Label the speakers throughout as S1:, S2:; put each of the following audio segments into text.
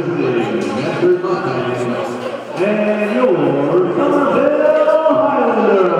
S1: visiting Medford Mustangs and your Somerville Highlanders.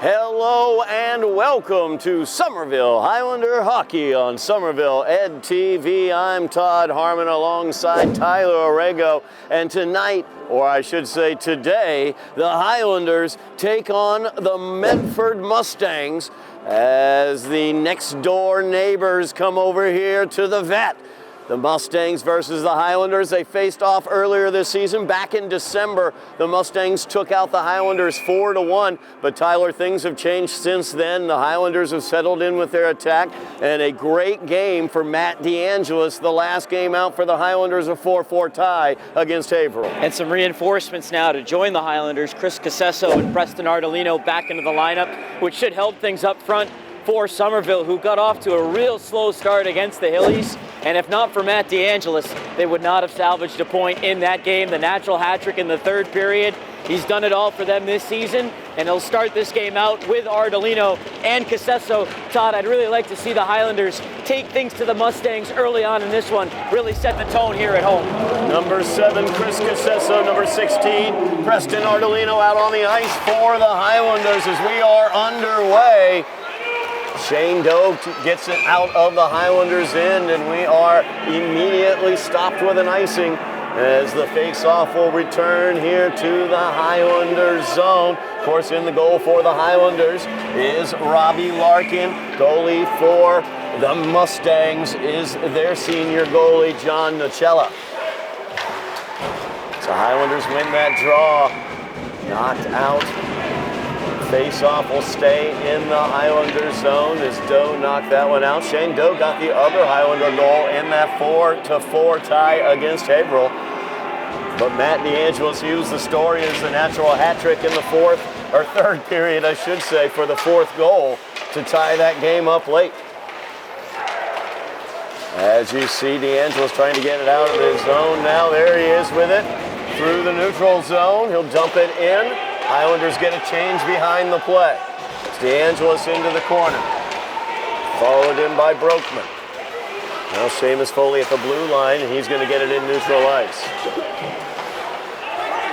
S2: Hello and welcome to Somerville Highlander Hockey on Somerville Ed TV. I'm Todd Harmon alongside Tyler Aragao, and tonight, or I should say today, the Highlanders take on the Medford Mustangs as the next door neighbors come over here to the vet. The Mustangs versus the Highlanders. They faced off earlier this season. Back in December, the Mustangs took out the Highlanders 4-1. But Tyler, things have changed since then. The Highlanders have settled in with their attack. And a great game for Matt DeAngelis. The last game out for the Highlanders, a 4-4 tie against Haverhill.
S3: And some reinforcements now to join the Highlanders. Chris Casesso and Preston Ardolino back into the lineup, which should help things up front for Somerville, who got off to a real slow start against the Hillies. And if not for Matt DeAngelis, they would not have salvaged a point in that game. The natural hat trick in the third period. He's done it all for them this season, and he'll start this game out with Ardolino and Casesso. Todd, I'd really like to see the Highlanders take things to the Mustangs early on in this one, really set the tone here at home.
S2: Number 7, Chris Casesso. Number 16, Preston Ardolino out on the ice for the Highlanders as we are underway. Shane Doe gets it out of the Highlanders' end, and we are immediately stopped with an icing as the face-off will return here to the Highlanders zone. Of course, in the goal for the Highlanders is Robbie Larkin. Goalie for the Mustangs is their senior goalie, John Nocella. So Highlanders win that draw. Knocked out. Face-off will stay in the Highlanders zone as Doe knocked that one out. Shane Doe got the other Highlander goal in that 4-4 tie against Haverhill. But Matt DeAngelis used the story as the natural hat trick in the third period, I should say, for the fourth goal to tie that game up late. As you see, DeAngelis trying to get it out of his zone. Now there he is with it through the neutral zone. He'll dump it in. Highlanders get a change behind the play. It's DeAngelis into the corner. Followed in by Brokeman. Now Seamus Foley at the blue line, and he's going to get it in neutral ice.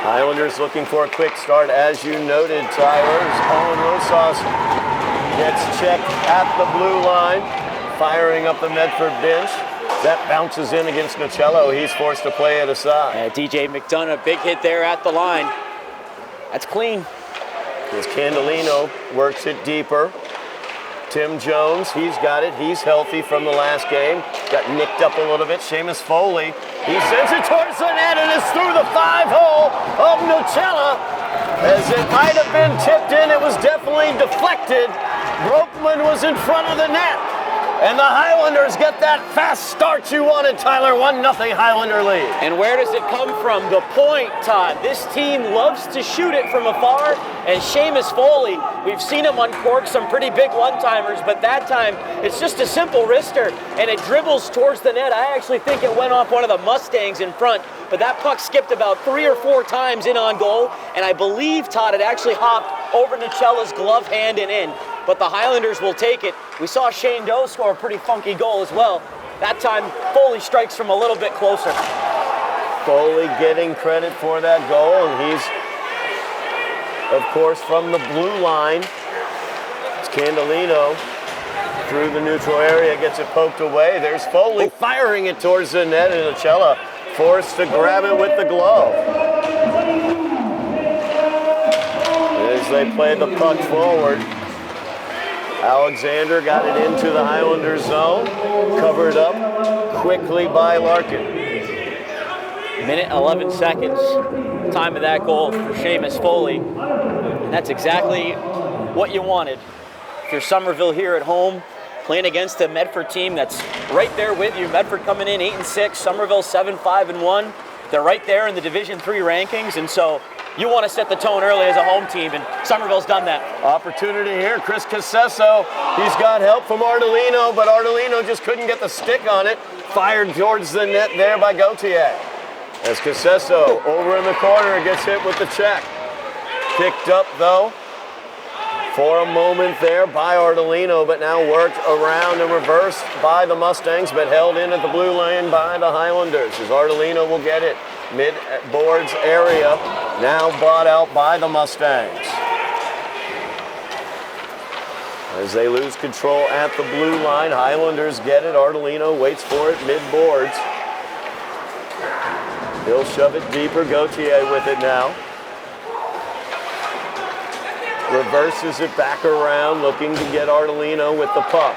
S2: Highlanders looking for a quick start, as you noted, Tyler. Owen Rosas gets checked at the blue line, firing up the Medford bench. That bounces in against Nocella. He's forced to play it aside.
S3: DJ McDonough, big hit there at the line. That's clean.
S2: As Candelino works it deeper. Tim Jones, he's got it. He's healthy from the last game. Got nicked up a little bit. Seamus Foley, he sends it towards the net and it's through the 5-hole of Nutella. As it might have been tipped in, it was definitely deflected. Broekman was in front of the net. And the Highlanders get that fast start you wanted, Tyler. 1-0 Highlander lead.
S3: And where does it come from? The point, Todd. This team loves to shoot it from afar. And Seamus Foley, we've seen him uncork some pretty big one-timers, but that time it's just a simple wrister, and it dribbles towards the net. I actually think it went off one of the Mustangs in front, but that puck skipped about 3 or 4 times in on goal, and I believe, Todd, it actually hopped over Nucella's glove hand and in. But the Highlanders will take it. We saw Shane Doe score a pretty funky goal as well. That time, Foley strikes from a little bit closer.
S2: Foley getting credit for that goal, and he's, of course, from the blue line. It's Candelino through the neutral area, gets it poked away. There's Foley firing it towards the net, and Nutella forced to grab it with the glove. As they play the puck forward, Alexander got it into the Highlanders zone, covered up quickly by Larkin.
S3: Minute 11 seconds, time of that goal for Seamus Foley. And that's exactly what you wanted. If you're Somerville here at home, playing against a Medford team that's right there with you. Medford coming in 8-6, Somerville 7-5-1. They're right there in the Division III rankings, and so you want to set the tone early as a home team, and Somerville's done that. Opportunity here, Chris Casesso.
S2: He's got help from Ardolino, but Ardolino just couldn't get the stick on it. Fired towards the net there by Gauthier. As Casesso over in the corner gets hit with the check. Picked up though for a moment there by Ardolino, but now worked around and reversed by the Mustangs, but held in at the blue lane by the Highlanders. As Ardolino will get it mid-boards area, now bought out by the Mustangs. As they lose control at the blue line, Highlanders get it. Ardolino waits for it mid-boards. He'll shove it deeper. Gauthier with it now. Reverses it back around, looking to get Ardolino with the puck.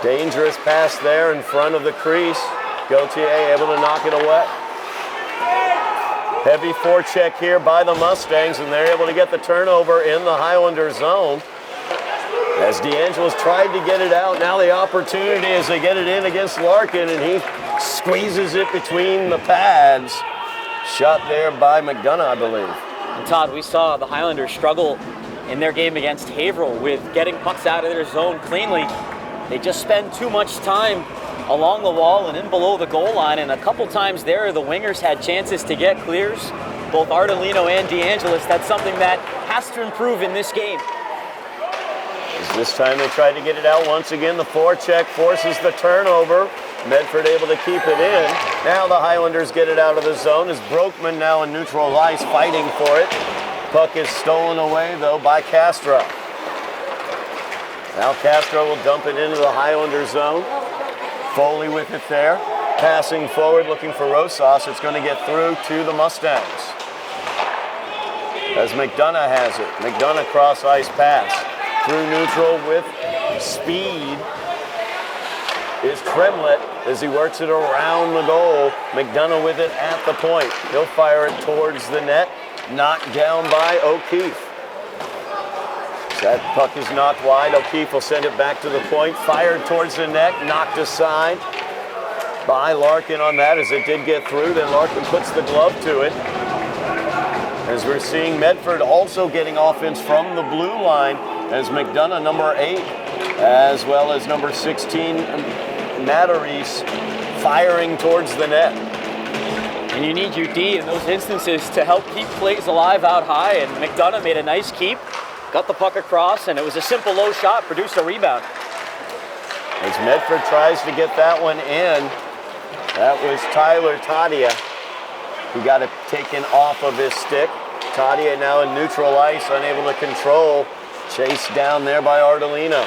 S2: Dangerous pass there in front of the crease. Gauthier able to knock it away. Heavy forecheck here by the Mustangs, and they're able to get the turnover in the Highlander zone. As DeAngelis tried to get it out, now the opportunity as they get it in against Larkin, and he squeezes it between the pads. Shot there by McDonough, I believe.
S3: And Todd, we saw the Highlanders struggle in their game against Haverhill with getting pucks out of their zone cleanly. They just spend too much time along the wall and in below the goal line, and a couple times there the wingers had chances to get clears, both Ardolino and DeAngelis. That's something that has to improve in this game.
S2: As this time they tried to get it out once again. The forecheck forces the turnover. Medford able to keep it in. Now the Highlanders get it out of the zone as Broekman now in neutral ice fighting for it. Puck is stolen away though by Castro. Now Castro will dump it into the Highlander zone. Foley with it there. Passing forward looking for Rosas. It's going to get through to the Mustangs. As McDonough has it. McDonough cross ice pass. Through neutral with speed is Tremlett as he works it around the goal. McDonough with it at the point. He'll fire it towards the net. Knocked down by O'Keefe. That puck is knocked wide. O'Keefe will send it back to the point. Fired towards the net. Knocked aside by Larkin on that as it did get through. Then Larkin puts the glove to it. As we're seeing Medford also getting offense from the blue line as McDonough, number 8, as well as number 16, Matarese, firing towards the net.
S3: And you need your D in those instances to help keep plays alive out high, and McDonough made a nice keep, got the puck across, and it was a simple low shot, produced a rebound.
S2: As Medford tries to get that one in, that was Tyler Tadia, who got it taken off of his stick. Tadia now in neutral ice, unable to control. Chased down there by Ardolino.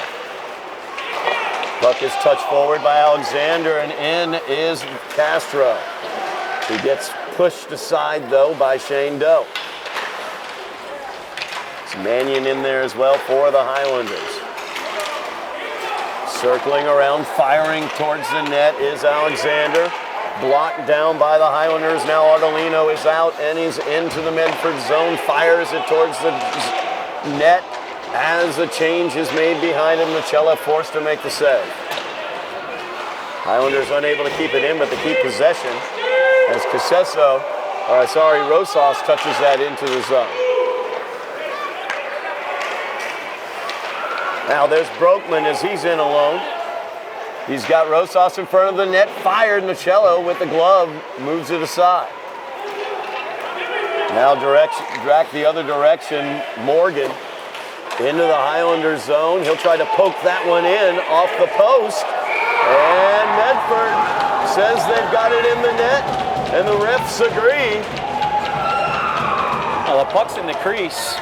S2: Puck is touched forward by Alexander, and in is Castro. He gets pushed aside, though, by Shane Doe. Mannion in there as well for the Highlanders. Circling around, firing towards the net is Alexander. Blocked down by the Highlanders. Now Ardolino is out and he's into the Medford zone. Fires it towards the net as a change is made behind him. Michela forced to make the save. Highlanders unable to keep it in, but they keep possession as Rosas touches that into the zone. Now there's Brokman as he's in alone. He's got Rosas in front of the net, fired. Michela with the glove, moves it aside. Now direct the other direction, Morgan into the Highlanders zone. He'll try to poke that one in off the post. And Medford says they've got it in the net, and the refs agree.
S3: Well, the puck's in the crease.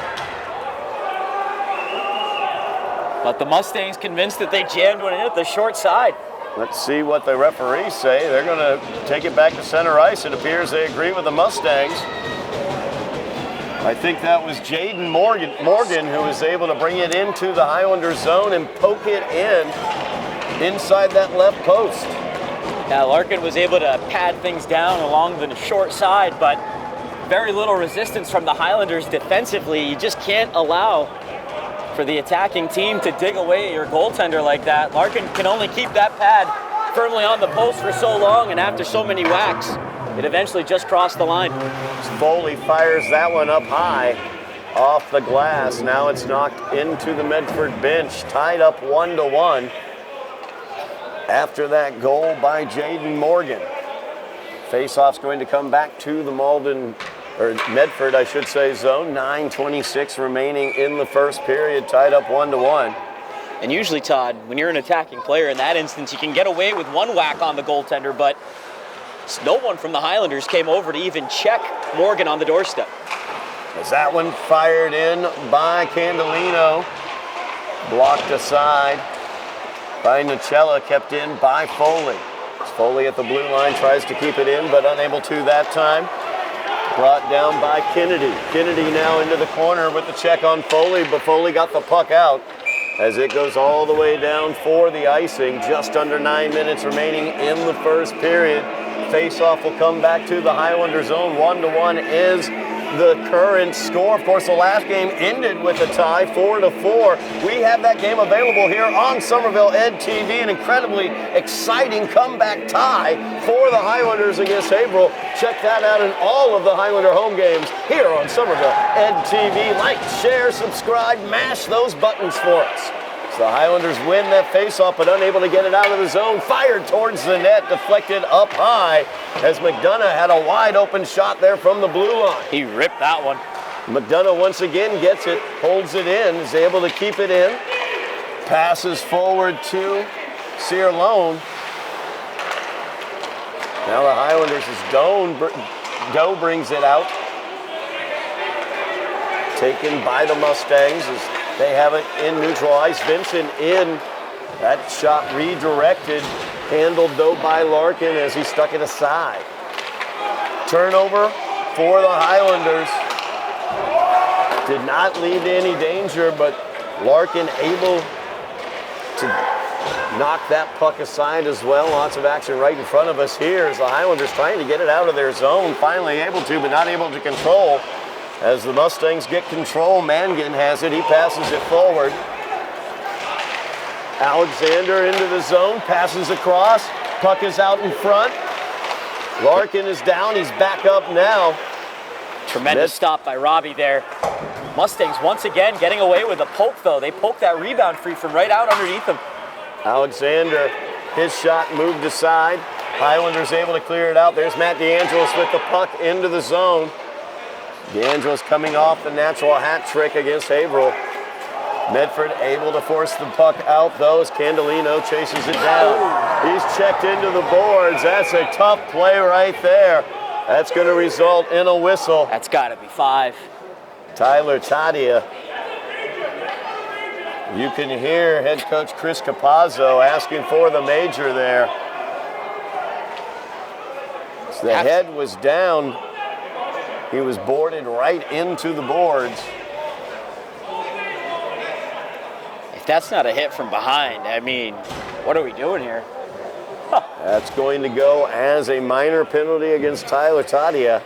S3: But the Mustangs convinced that they jammed one in at the short side.
S2: Let's see what the referees say. They're going to take it back to center ice. It appears they agree with the Mustangs. I think that was Jaden Morgan who was able to bring it into the Highlanders zone and poke it in inside that left post.
S3: Yeah, Larkin was able to pad things down along the short side, but very little resistance from the Highlanders defensively. You just can't allow for the attacking team to dig away your goaltender like that. Larkin can only keep that pad firmly on the post for so long, and after so many whacks, it eventually just crossed the line.
S2: Foley fires that one up high off the glass. Now it's knocked into the Medford bench, tied up 1-1 after that goal by Jaden Morgan. Faceoff's going to come back to the Medford, I should say, zone. 9:26 remaining in the first period, tied up 1-1.
S3: And usually, Todd, when you're an attacking player, in that instance, you can get away with one whack on the goaltender, but no one from the Highlanders came over to even check Morgan on the doorstep.
S2: As that one fired in by Candelino, blocked aside by Nichella, kept in by Foley. Foley at the blue line tries to keep it in, but unable to that time. Brought down by Kennedy. Kennedy now into the corner with the check on Foley, but Foley got the puck out as it goes all the way down for the icing. Just under 9 minutes remaining in the first period. Face-off will come back to the Highlander zone. 1-1 is the current score. Of course, the last game ended with a tie, 4-4. We have that game available here on Somerville Ed TV. An incredibly exciting comeback tie for the Highlanders against Haverhill. Check that out in all of the Highlander home games here on Somerville Ed TV. Like, share, subscribe, mash those buttons for us. So the Highlanders win that faceoff, but unable to get it out of the zone. Fired towards the net, deflected up high as McDonough had a wide open shot there from the blue line.
S3: He ripped that one.
S2: McDonough once again gets it, holds it in, is able to keep it in. Passes forward to Cierlone. Now the Highlanders, as Doe brings it out. Taken by the Mustangs as they have it in neutral ice. Vincent in. That shot redirected. Handled though by Larkin as he stuck it aside. Turnover for the Highlanders. Did not lead to any danger, but Larkin able to knock that puck aside as well. Lots of action right in front of us here as the Highlanders trying to get it out of their zone. Finally able to, but not able to control. As the Mustangs get control, Mangan has it. He passes it forward. Alexander into the zone, passes across. Puck is out in front. Larkin is down. He's back up now.
S3: Tremendous stop by Robbie there. Mustangs once again getting away with a poke, though. They poked that rebound free from right out underneath them.
S2: Alexander, his shot moved aside. Highlanders able to clear it out. There's Matt DeAngelis with the puck into the zone. DeAngelis coming off the natural hat trick against Haverhill. Medford able to force the puck out, though, as Candelino chases it down. He's checked into the boards. That's a tough play right there. That's going to result in a whistle.
S3: That's got to be 5.
S2: Tyler Tadia. You can hear head coach Chris Capazzo asking for the major there. So the head was down. He was boarded right into the boards.
S3: If that's not a hit from behind, I mean, what are we doing here?
S2: That's going to go as a minor penalty against Tyler Tadia.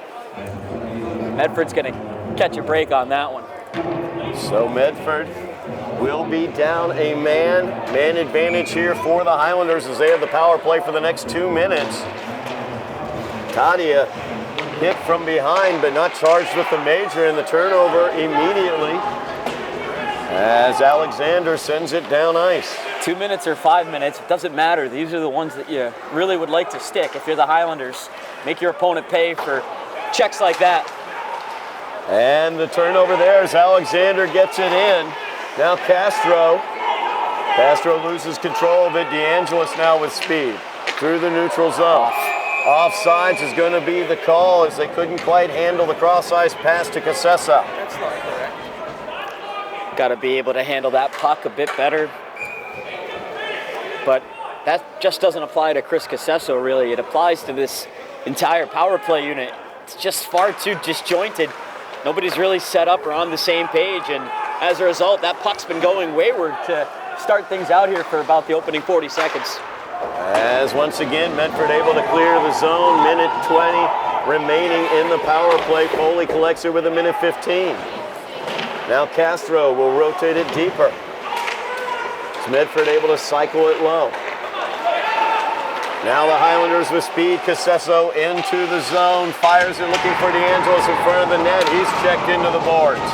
S3: Medford's going to catch a break on that one.
S2: So Medford will be down a man advantage here for the Highlanders as they have the power play for the next 2 minutes. Tadia hit from behind but not charged with the major, and the turnover immediately as Alexander sends it down ice.
S3: 2 minutes or 5 minutes, it doesn't matter. These are the ones that you really would like to stick if you're the Highlanders. Make your opponent pay for checks like that.
S2: And the turnover there as Alexander gets it in. Now Castro loses control of it. DeAngelis now with speed through the neutral zone. Offsides is going to be the call as they couldn't quite handle the cross-ice pass to Casessa.
S3: That's not correct. Got to be able to handle that puck a bit better. But that just doesn't apply to Chris Casesso, really. It applies to this entire power play unit. It's just far too disjointed. Nobody's really set up or on the same page, and as a result, that puck's been going wayward to start things out here for about the opening 40 seconds.
S2: As once again, Medford able to clear the zone, minute 20 remaining in the power play. Foley collects it with a minute 15. Now Castro will rotate it deeper. It's Medford able to cycle it low. Now the Highlanders with speed. Casesso into the zone, fires it looking for DeAngelis in front of the net. He's checked into the boards.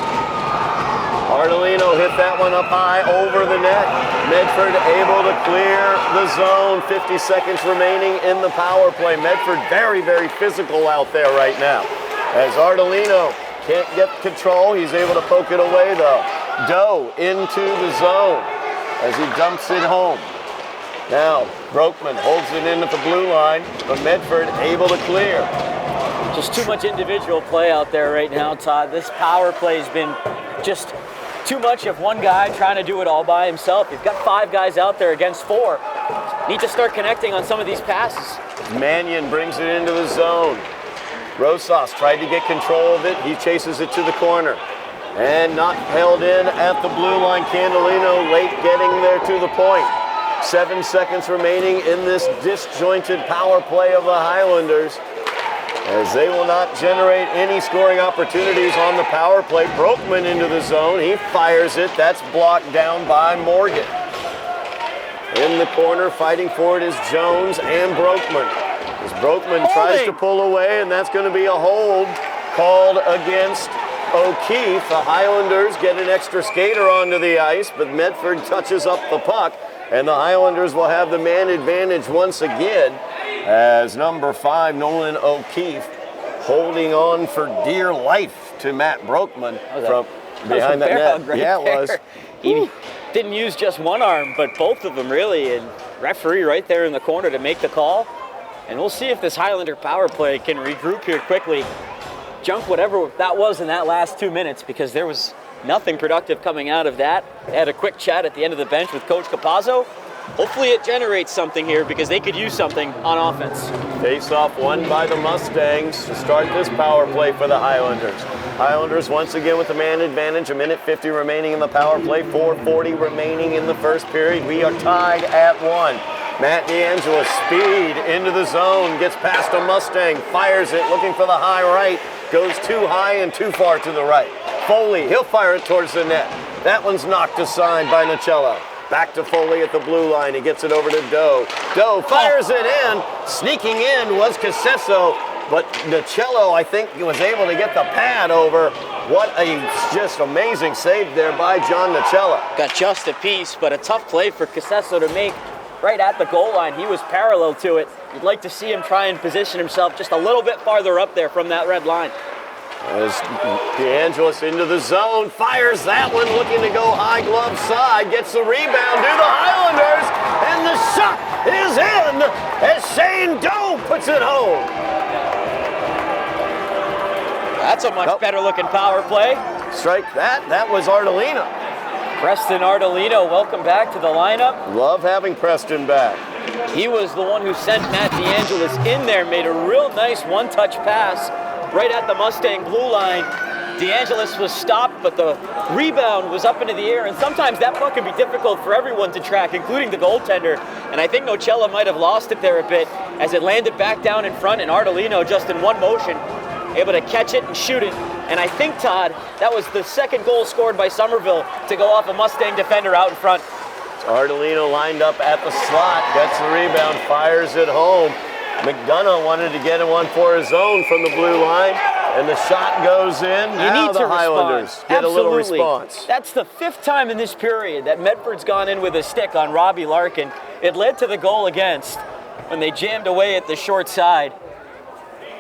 S2: Ardolino hit that one up high over the net. Medford able to clear the zone. 50 seconds remaining in the power play. Medford very, very physical out there right now. As Ardolino can't get control, he's able to poke it away though. Doe into the zone as he dumps it home. Now, Broekman holds it in at the blue line, but Medford able to clear.
S3: Just too much individual play out there right now, Todd. This power play has been just too much of one guy trying to do it all by himself. You've got 5 guys out there against 4. Need to start connecting on some of these passes.
S2: Mannion brings it into the zone. Rosas tried to get control of it. He chases it to the corner. And not held in at the blue line. Candelino late getting there to the point. 7 seconds remaining in this disjointed power play of the Highlanders, as they will not generate any scoring opportunities on the power play. Broekman into the zone. He fires it. That's blocked down by Morgan. In the corner, fighting for it is Jones and Broekman. As Broekman tries to pull away, and that's going to be a hold called against O'Keefe. The Highlanders get an extra skater onto the ice, but Medford touches up the puck. And the Highlanders will have the man advantage once again as number 5, Nolan O'Keefe, holding on for dear life to Matt Broekman from behind that net.
S3: Right
S2: yeah, it
S3: there.
S2: was.
S3: He didn't use just one arm, but both of them really. And referee right there in the corner to make the call. And we'll see if this Highlander power play can regroup here quickly. Junk whatever that was in that last 2 minutes, because there was nothing productive coming out of that. They had a quick chat at the end of the bench with Coach Capazzo. Hopefully it generates something here, because they could use something on offense.
S2: Face-off won by the Mustangs to start this power play for the Highlanders. Highlanders once again with the man advantage. A minute 50 remaining in the power play. 4:40 remaining in the first period. We are tied at 1. Matt DeAngelis, speed into the zone, gets past a Mustang, fires it, looking for the high right, goes too high and too far to the right. Foley, he'll fire it towards the net. That one's knocked aside by Nicello. Back to Foley at the blue line. He gets it over to Doe. Doe fires it in. Sneaking in was Casesso, but Nicello, I think, was able to get the pad over. What a just amazing save there by John Nicello.
S3: Got just a piece, but a tough play for Casesso to make right at the goal line. He was parallel to it. You'd like to see him try and position himself just a little bit farther up there from that red line.
S2: As DeAngelis into the zone, fires that one, looking to go high glove side, gets the rebound to the Highlanders, and the shot is in as Shane Doe puts it home.
S3: That's a much better looking power play.
S2: Strike that. That was Ardolino.
S3: Preston Ardolino, welcome back to the lineup.
S2: Love having Preston back.
S3: He was the one who sent Matt DeAngelis in there, made a real nice one-touch pass right at the Mustang blue line. DeAngelis was stopped, but the rebound was up into the air, and sometimes that puck can be difficult for everyone to track, including the goaltender. And I think Nocella might have lost it there a bit as it landed back down in front, and Ardolino just in one motion able to catch it and shoot it. And I think, Todd, that was the second goal scored by Somerville to go off a Mustang defender out in front.
S2: Ardolino lined up at the slot, gets the rebound, fires it home. McDonough wanted to get one for his own from the blue line, and the shot goes in. Now the Highlanders get a little response.
S3: That's the 5th time in this period that Medford's gone in with a stick on Robbie Larkin. It led to the goal against when they jammed away at the short side.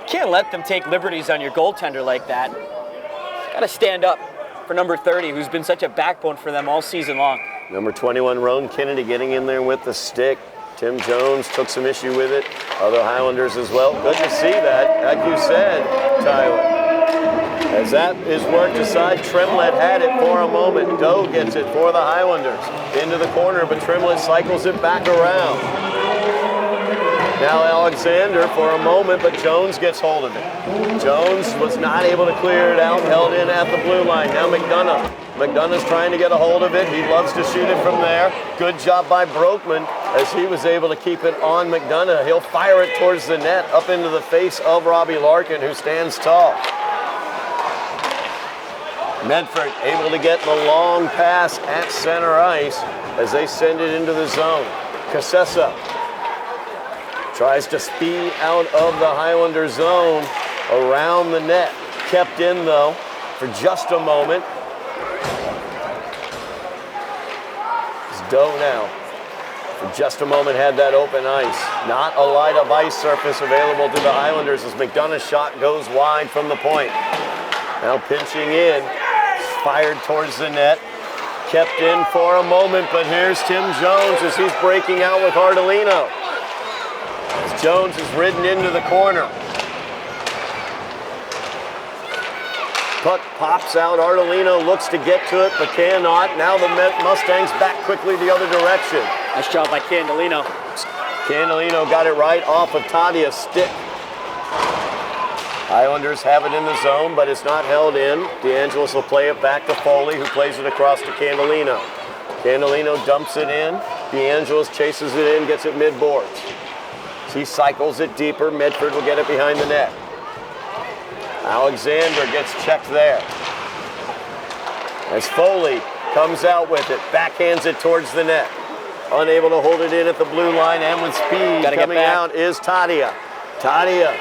S3: Can't let them take liberties on your goaltender like that. Got to stand up for number 30, who's been such a backbone for them all season long.
S2: Number 21, Roan Kennedy, getting in there with the stick. Tim Jones took some issue with it. Other Highlanders as well. Good to see that, like you said, Tyler. As that is worked aside, Tremlett had it for a moment. Doe gets it for the Highlanders. Into the corner, but Tremlett cycles it back around. Now Alexander for a moment, but Jones gets hold of it. Jones was not able to clear it out, held in at the blue line. Now McDonough. McDonough's trying to get a hold of it. He loves to shoot it from there. Good job by Broekman as he was able to keep it on McDonough. He'll fire it towards the net, up into the face of Robbie Larkin, who stands tall. Medford able to get the long pass at center ice as they send it into the zone. Casessa tries to speed out of the Highlander zone around the net. Kept in, though, for just a moment. It's Doe now. For just a moment had that open ice. Not a light of ice surface available to the Highlanders as McDonough's shot goes wide from the point. Now pinching in. Fired towards the net. Kept in for a moment, but here's Tim Jones as he's breaking out with Ardolino. As Jones is ridden into the corner. Puck pops out. Ardolino looks to get to it, but cannot. Now the Mustangs back quickly the other direction.
S3: Nice job by Candelino.
S2: Candelino got it right off of Tadia's stick. Highlanders have it in the zone, but it's not held in. DeAngelis will play it back to Foley, who plays it across to Candelino. Candelino dumps it in. DeAngelis chases it in, gets it mid-boards. He cycles it deeper. Medford will get it behind the net. Alexander gets checked there. As Foley comes out with it, backhands it towards the net. Unable to hold it in at the blue line, and with speed coming out is Tadia. Tadia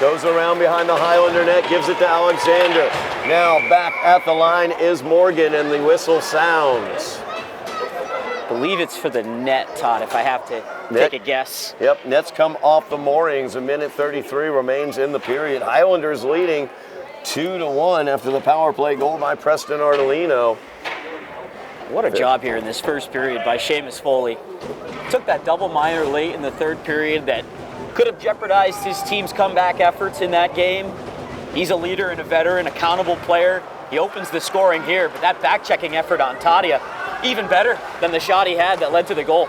S2: goes around behind the Highlander net, gives it to Alexander. Now back at the line is Morgan, and the whistle sounds.
S3: I believe it's for the net, Todd, if I have to take a guess.
S2: Yep, nets come off the moorings. A minute 33 remains in the period. Highlanders leading 2-1 after the power play goal by Preston Ardolino.
S3: What a job here in this first period by Seamus Foley. Took that double minor late in the third period that could have jeopardized his team's comeback efforts in that game. He's a leader and a veteran, accountable player. He opens the scoring here, but that back-checking effort on Tadia, even better than the shot he had that led to the goal.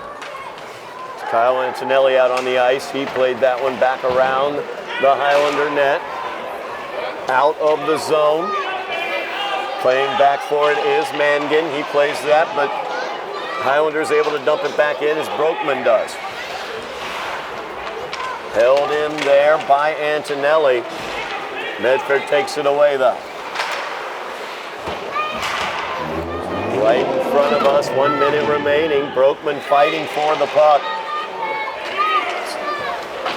S2: Kyle Antonelli out on the ice. He played that one back around the Highlander net. Out of the zone. Playing back for it is Mangan. He plays that, but Highlanders able to dump it back in as Broekman does. Held in there by Antonelli. Medford takes it away, though. Right in front of us, 1 minute remaining. Broekman fighting for the puck.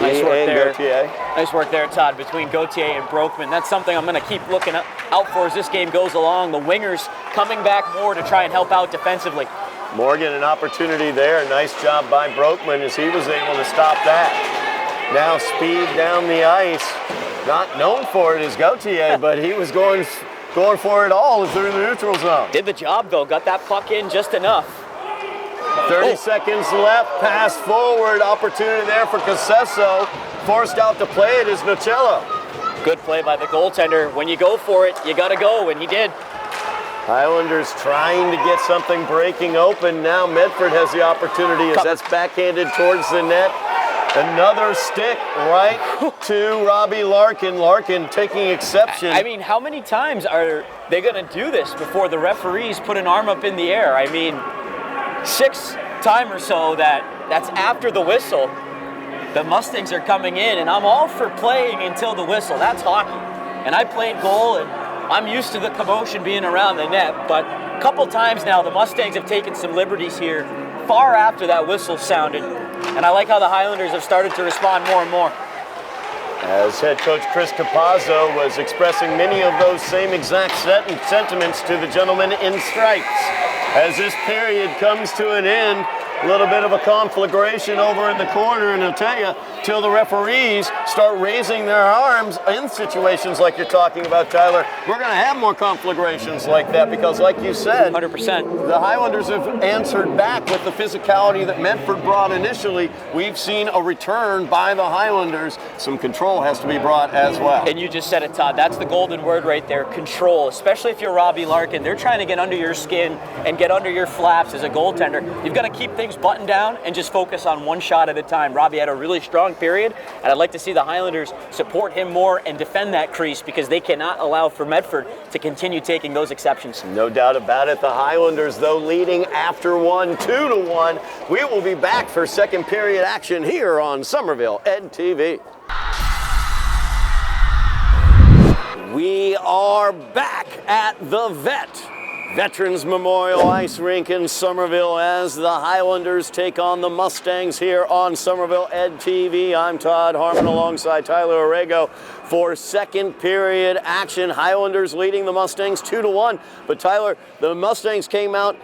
S3: Nice work there.
S2: Gauthier.
S3: Nice work there, Todd, between Gauthier and Broekman. That's something I'm going to keep looking out for as this game goes along. The wingers coming back more to try and help out defensively.
S2: Morgan, an opportunity there. Nice job by Broekman as he was able to stop that. Now speed down the ice. Not known for it is Gauthier, but he was going for it all through the neutral zone.
S3: Did the job, though. Got that puck in just enough.
S2: 30 seconds left. Pass forward. Opportunity there for Cassesso. Forced out to play it is Nocello.
S3: Good play by the goaltender. When you go for it, you got to go, and he did.
S2: Highlanders trying to get something breaking open. Now Medford has the opportunity as that's backhanded towards the net. Another stick right to Robbie Larkin. Larkin taking exception.
S3: I mean, how many times are they going to do this before the referees put an arm up in the air? I mean, 6 times or so that's after the whistle. The Mustangs are coming in, and I'm all for playing until the whistle. That's hockey. And I played goal, and I'm used to the commotion being around the net, but a couple times now the Mustangs have taken some liberties here far after that whistle sounded. And I like how the Highlanders have started to respond more and more.
S2: As head coach Chris Capazzo was expressing many of those same exact sentiments to the gentleman in stripes. As this period comes to an end, a little bit of a conflagration over in the corner, and I'll tell you, till the referees start raising their arms in situations like you're talking about, Tyler, we're going to have more conflagrations like that because, like you said,
S3: 100%.
S2: The Highlanders have answered back with the physicality that Medford brought initially. We've seen a return by the Highlanders. Some control has to be brought as well.
S3: And you just said it, Todd. That's the golden word right there, control. Especially if you're Robbie Larkin. They're trying to get under your skin and get under your flaps as a goaltender. You've got to keep things buttoned down and just focus on one shot at a time. Robbie had a really strong period, and I'd like to see the Highlanders support him more and defend that crease because they cannot allow for Medford to continue taking those exceptions.
S2: No doubt about it. The Highlanders, though, leading after one, 2-1. We will be back for second period action here on Somerville Ed TV. We are back at the Veterans Memorial Ice Rink in Somerville as the Highlanders take on the Mustangs here on Somerville Ed TV. I'm Todd Harmon alongside Tyler Aragao for second period action. Highlanders leading the Mustangs 2-1. But Tyler, the Mustangs came out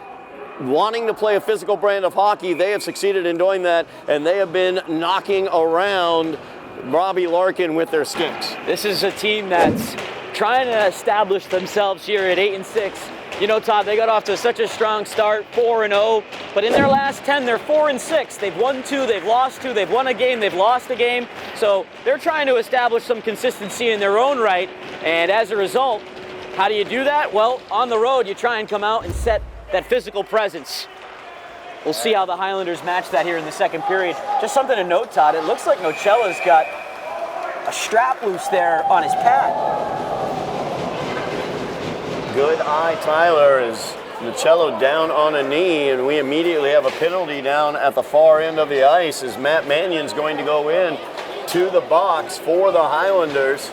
S2: wanting to play a physical brand of hockey. They have succeeded in doing that, and they have been knocking around Robbie Larkin with their sticks.
S3: This is a team that's trying to establish themselves here at 8-6. You know, Todd, they got off to such a strong start, 4-0, but in their last 10, they're 4-6. They've won 2, they've lost 2, they've won a game, they've lost a game. So they're trying to establish some consistency in their own right, and as a result, how do you do that? Well, on the road, you try and come out and set that physical presence. We'll see how the Highlanders match that here in the second period. Just something to note, Todd, it looks like Nocella's got a strap loose there on his pad.
S2: Good eye, Tyler, as Nocella down on a knee, and we immediately have a penalty down at the far end of the ice as Matt Mannion's going to go in to the box for the Highlanders.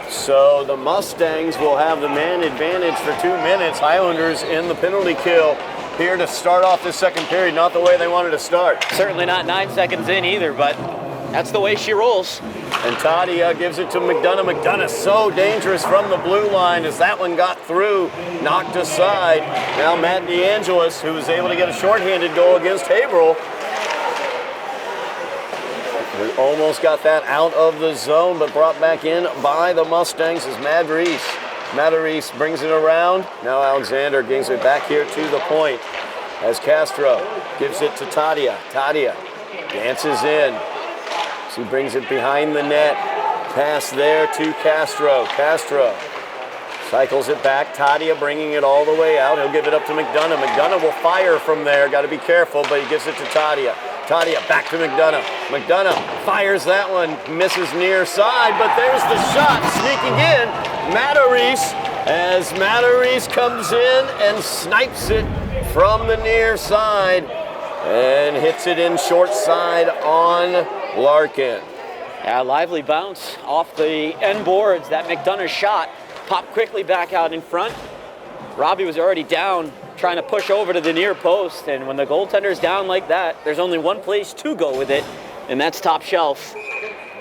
S2: So the Mustangs will have the man advantage for 2 minutes. Highlanders in the penalty kill here to start off this second period. Not the way they wanted to start.
S3: Certainly not 9 seconds in either, but that's the way she rolls.
S2: And Todd gives it to McDonough. McDonough so dangerous from the blue line as that one got through, knocked aside. Now Matt DeAngelis, who was able to get a shorthanded goal against Haverhill. We almost got that out of the zone, but brought back in by the Mustangs as Matarese brings it around. Now Alexander gives it back here to the point as Castro gives it to Tadia. Tadia dances in. She brings it behind the net. Pass there to Castro. Castro cycles it back. Tadia bringing it all the way out. He'll give it up to McDonough. McDonough will fire from there. Got to be careful, but he gives it to Tadia. Tadia back to McDonough. McDonough fires that one. Misses near side, but there's the shot. Sneaking in. Matarese as Matarese comes in and snipes it from the near side and hits it in short side on Larkin.
S3: Yeah, lively bounce off the end boards. That McDonough shot popped quickly back out in front. Robbie was already down trying to push over to the near post, and when the goaltender's down like that, there's only one place to go with it, and that's top shelf.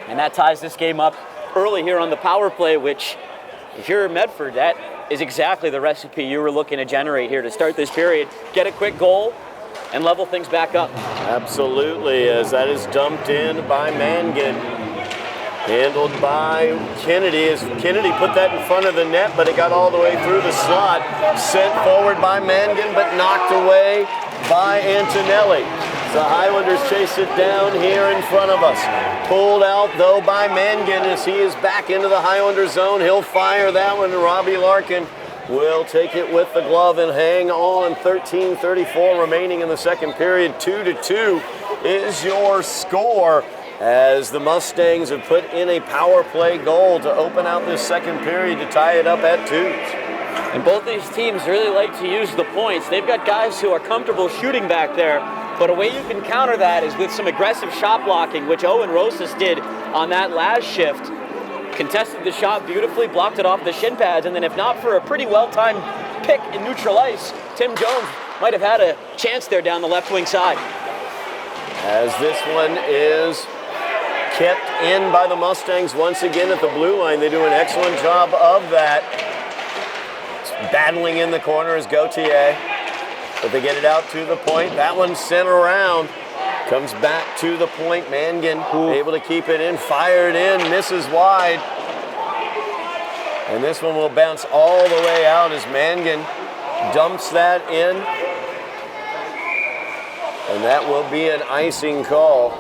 S3: And that ties this game up early here on the power play, which, if you're Medford, that is exactly the recipe you were looking to generate here to start this period. Get a quick goal and level things back up.
S2: Absolutely, as that is dumped in by Mangan. Handled by Kennedy, as Kennedy put that in front of the net, but it got all the way through the slot. Sent forward by Mangan, but knocked away by Antonelli. The Highlanders chase it down here in front of us. Pulled out, though, by Mangan as he is back into the Highlander zone. He'll fire that one to Robbie Larkin. will take it with the glove and hang on. 13:34 remaining in the second period. 2-2 is your score as the Mustangs have put in a power play goal to open out this second period to tie it up at 2.
S3: And both these teams really like to use the points. They've got guys who are comfortable shooting back there, but a way you can counter that is with some aggressive shot blocking, which Owen Rosas did on that last shift. Contested the shot beautifully, blocked it off the shin pads, and then if not for a pretty well-timed pick in neutral ice, Tim Jones might have had a chance there down the left wing side.
S2: As this one is kept in by the Mustangs once again at the blue line. They do an excellent job of that. Battling in the corner is Gauthier, but they get it out to the point. That one's sent around. Comes back to the point. Mangan able to keep it in, fired in, misses wide. And this one will bounce all the way out as Mangan dumps that in. And that will be an icing call.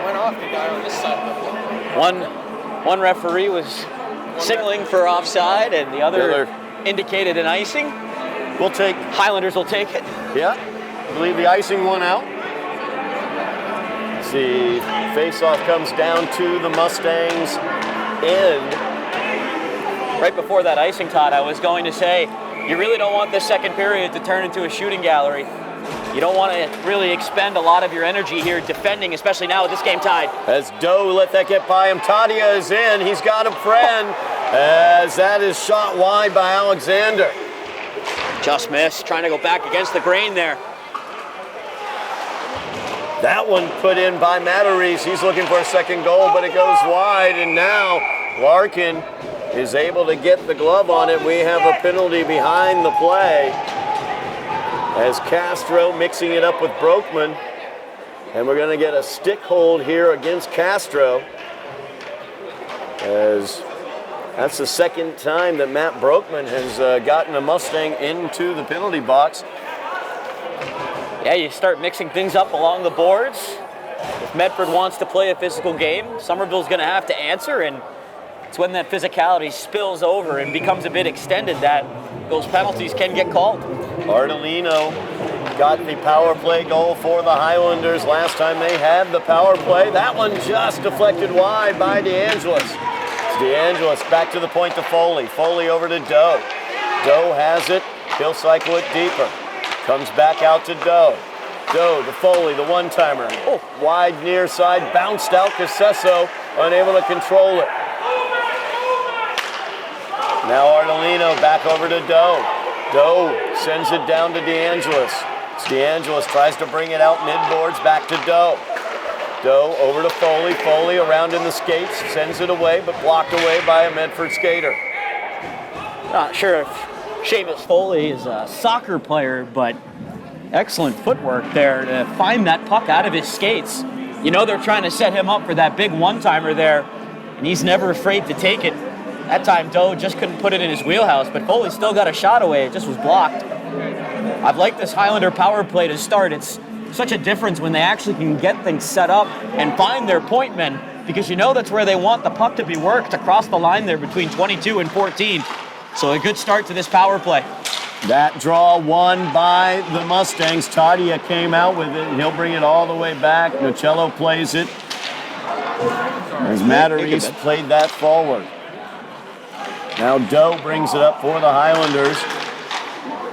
S4: Went off the guy on this side.
S3: One referee was signaling for offside, and the other indicated an icing.
S2: We'll take.
S3: Highlanders will take it.
S2: Yeah, I believe the icing won out. See, face-off comes down to the Mustangs end.
S3: Right before that icing, Todd, I was going to say, you really don't want this second period to turn into a shooting gallery. You don't want to really expend a lot of your energy here defending, especially now with this game tied.
S2: As Doe let that get by him, Tadia is in. He's got a friend as that is shot wide by Alexander.
S3: Just missed, trying to go back against the grain there.
S2: That one put in by Matarese. He's looking for a second goal, but it goes wide, and now Larkin is able to get the glove on it. We have a penalty behind the play as Castro mixing it up with Broekman, and we're going to get a stick hold here against Castro, as that's the second time that Matt Broekman has gotten a Mustang into the penalty box.
S3: Yeah, you start mixing things up along the boards. If Medford wants to play a physical game, Somerville's going to have to answer, and it's when that physicality spills over and becomes a bit extended that those penalties can get called.
S2: Ardolino got the power play goal for the Highlanders last time they had the power play. That one just deflected wide by DeAngelis. It's DeAngelis back to the point to Foley. Foley over to Doe. Doe has it. He'll cycle it deeper. Comes back out to Doe. Doe to Foley, the one-timer. Oh, wide near side, bounced out. Casesso unable to control it. Now Ardolino back over to Doe. Doe sends it down to DeAngelis. DeAngelis tries to bring it out midboards, back to Doe. Doe over to Foley. Foley around in the skates, sends it away, but blocked away by a Medford skater.
S3: Not sure if Seamus Foley is a soccer player, but excellent footwork there to find that puck out of his skates. You know they're trying to set him up for that big one-timer there, and he's never afraid to take it. That time, Doe just couldn't put it in his wheelhouse, but Foley still got a shot away. It just was blocked. I've liked this Highlander power play to start. It's such a difference when they actually can get things set up and find their point men, because you know that's where they want the puck to be worked across the line there between 22 and 14. So a good start to this power play.
S2: That draw won by the Mustangs. Tadia came out with it, and he'll bring it all the way back. Nocello plays it as Matarese played that forward. Now Doe brings it up for the Highlanders,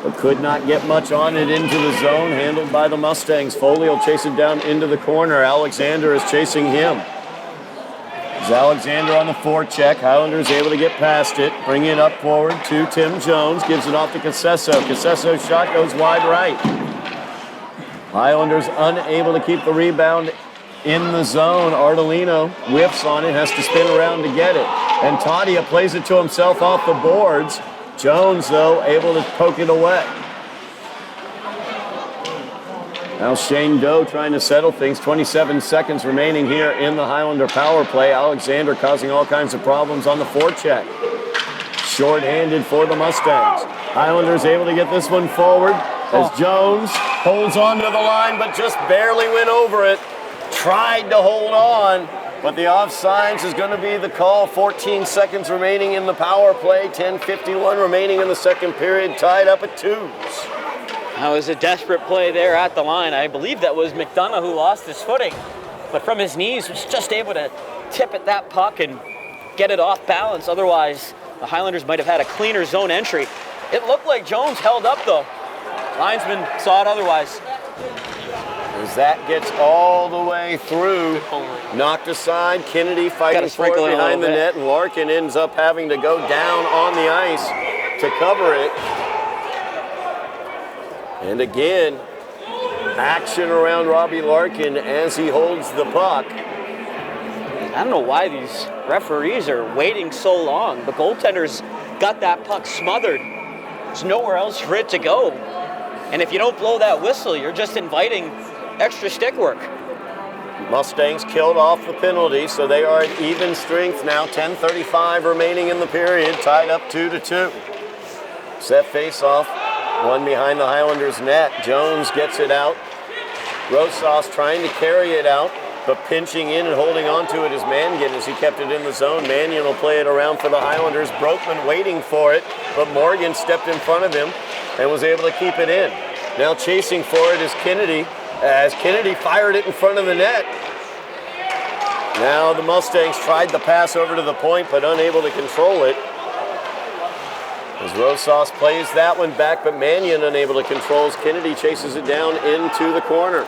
S2: but could not get much on it into the zone, handled by the Mustangs. Foley will chase it down into the corner. Alexander is chasing him. As Alexander on the forecheck, Highlanders able to get past it, bring it up forward to Tim Jones, gives it off to Casesso. Casesso's shot goes wide right. Highlanders unable to keep the rebound in the zone. Ardolino whiffs on it, has to spin around to get it. And Tadia plays it to himself off the boards. Jones, though, able to poke it away. Now Shane Doe trying to settle things. 27 seconds remaining here in the Highlander power play. Alexander causing all kinds of problems on the forecheck. Short-handed for the Mustangs. Highlanders able to get this one forward as Jones holds on to the line, but just barely went over it. Tried to hold on, But the offsides is going to be the call. 14 seconds remaining in the power play. 10:51 remaining in the second period. Tied up at 2s.
S3: That was a desperate play there at the line. I believe that was McDonough who lost his footing, but from his knees was just able to tip at that puck and get it off balance. Otherwise, the Highlanders might have had a cleaner zone entry. It looked like Jones held up though. Linesman saw it otherwise.
S2: As that gets all the way through, knocked aside. Kennedy fighting for it behind the net, and Larkin ends up having to go down on the ice to cover it. And again, action around Robbie Larkin as he holds the puck.
S3: I don't know why these referees are waiting so long. The goaltender's got that puck smothered. There's nowhere else for it to go. And if you don't blow that whistle, you're just inviting extra stick work.
S2: Mustangs killed off the penalty, so they are at even strength now. 10:35 remaining in the period, tied up 2-2. Set face-off, one behind the Highlanders' net. Jones gets it out. Rosas trying to carry it out, but pinching in and holding on to it is Mangan as he kept it in the zone. Mangan will play it around for the Highlanders. Brokeman waiting for it, but Morgan stepped in front of him and was able to keep it in. Now chasing for it is Kennedy, as Kennedy fired it in front of the net. Now the Mustangs tried the pass over to the point, but unable to control it. As Rosas plays that one back, but Mannion unable to control as Kennedy chases it down into the corner.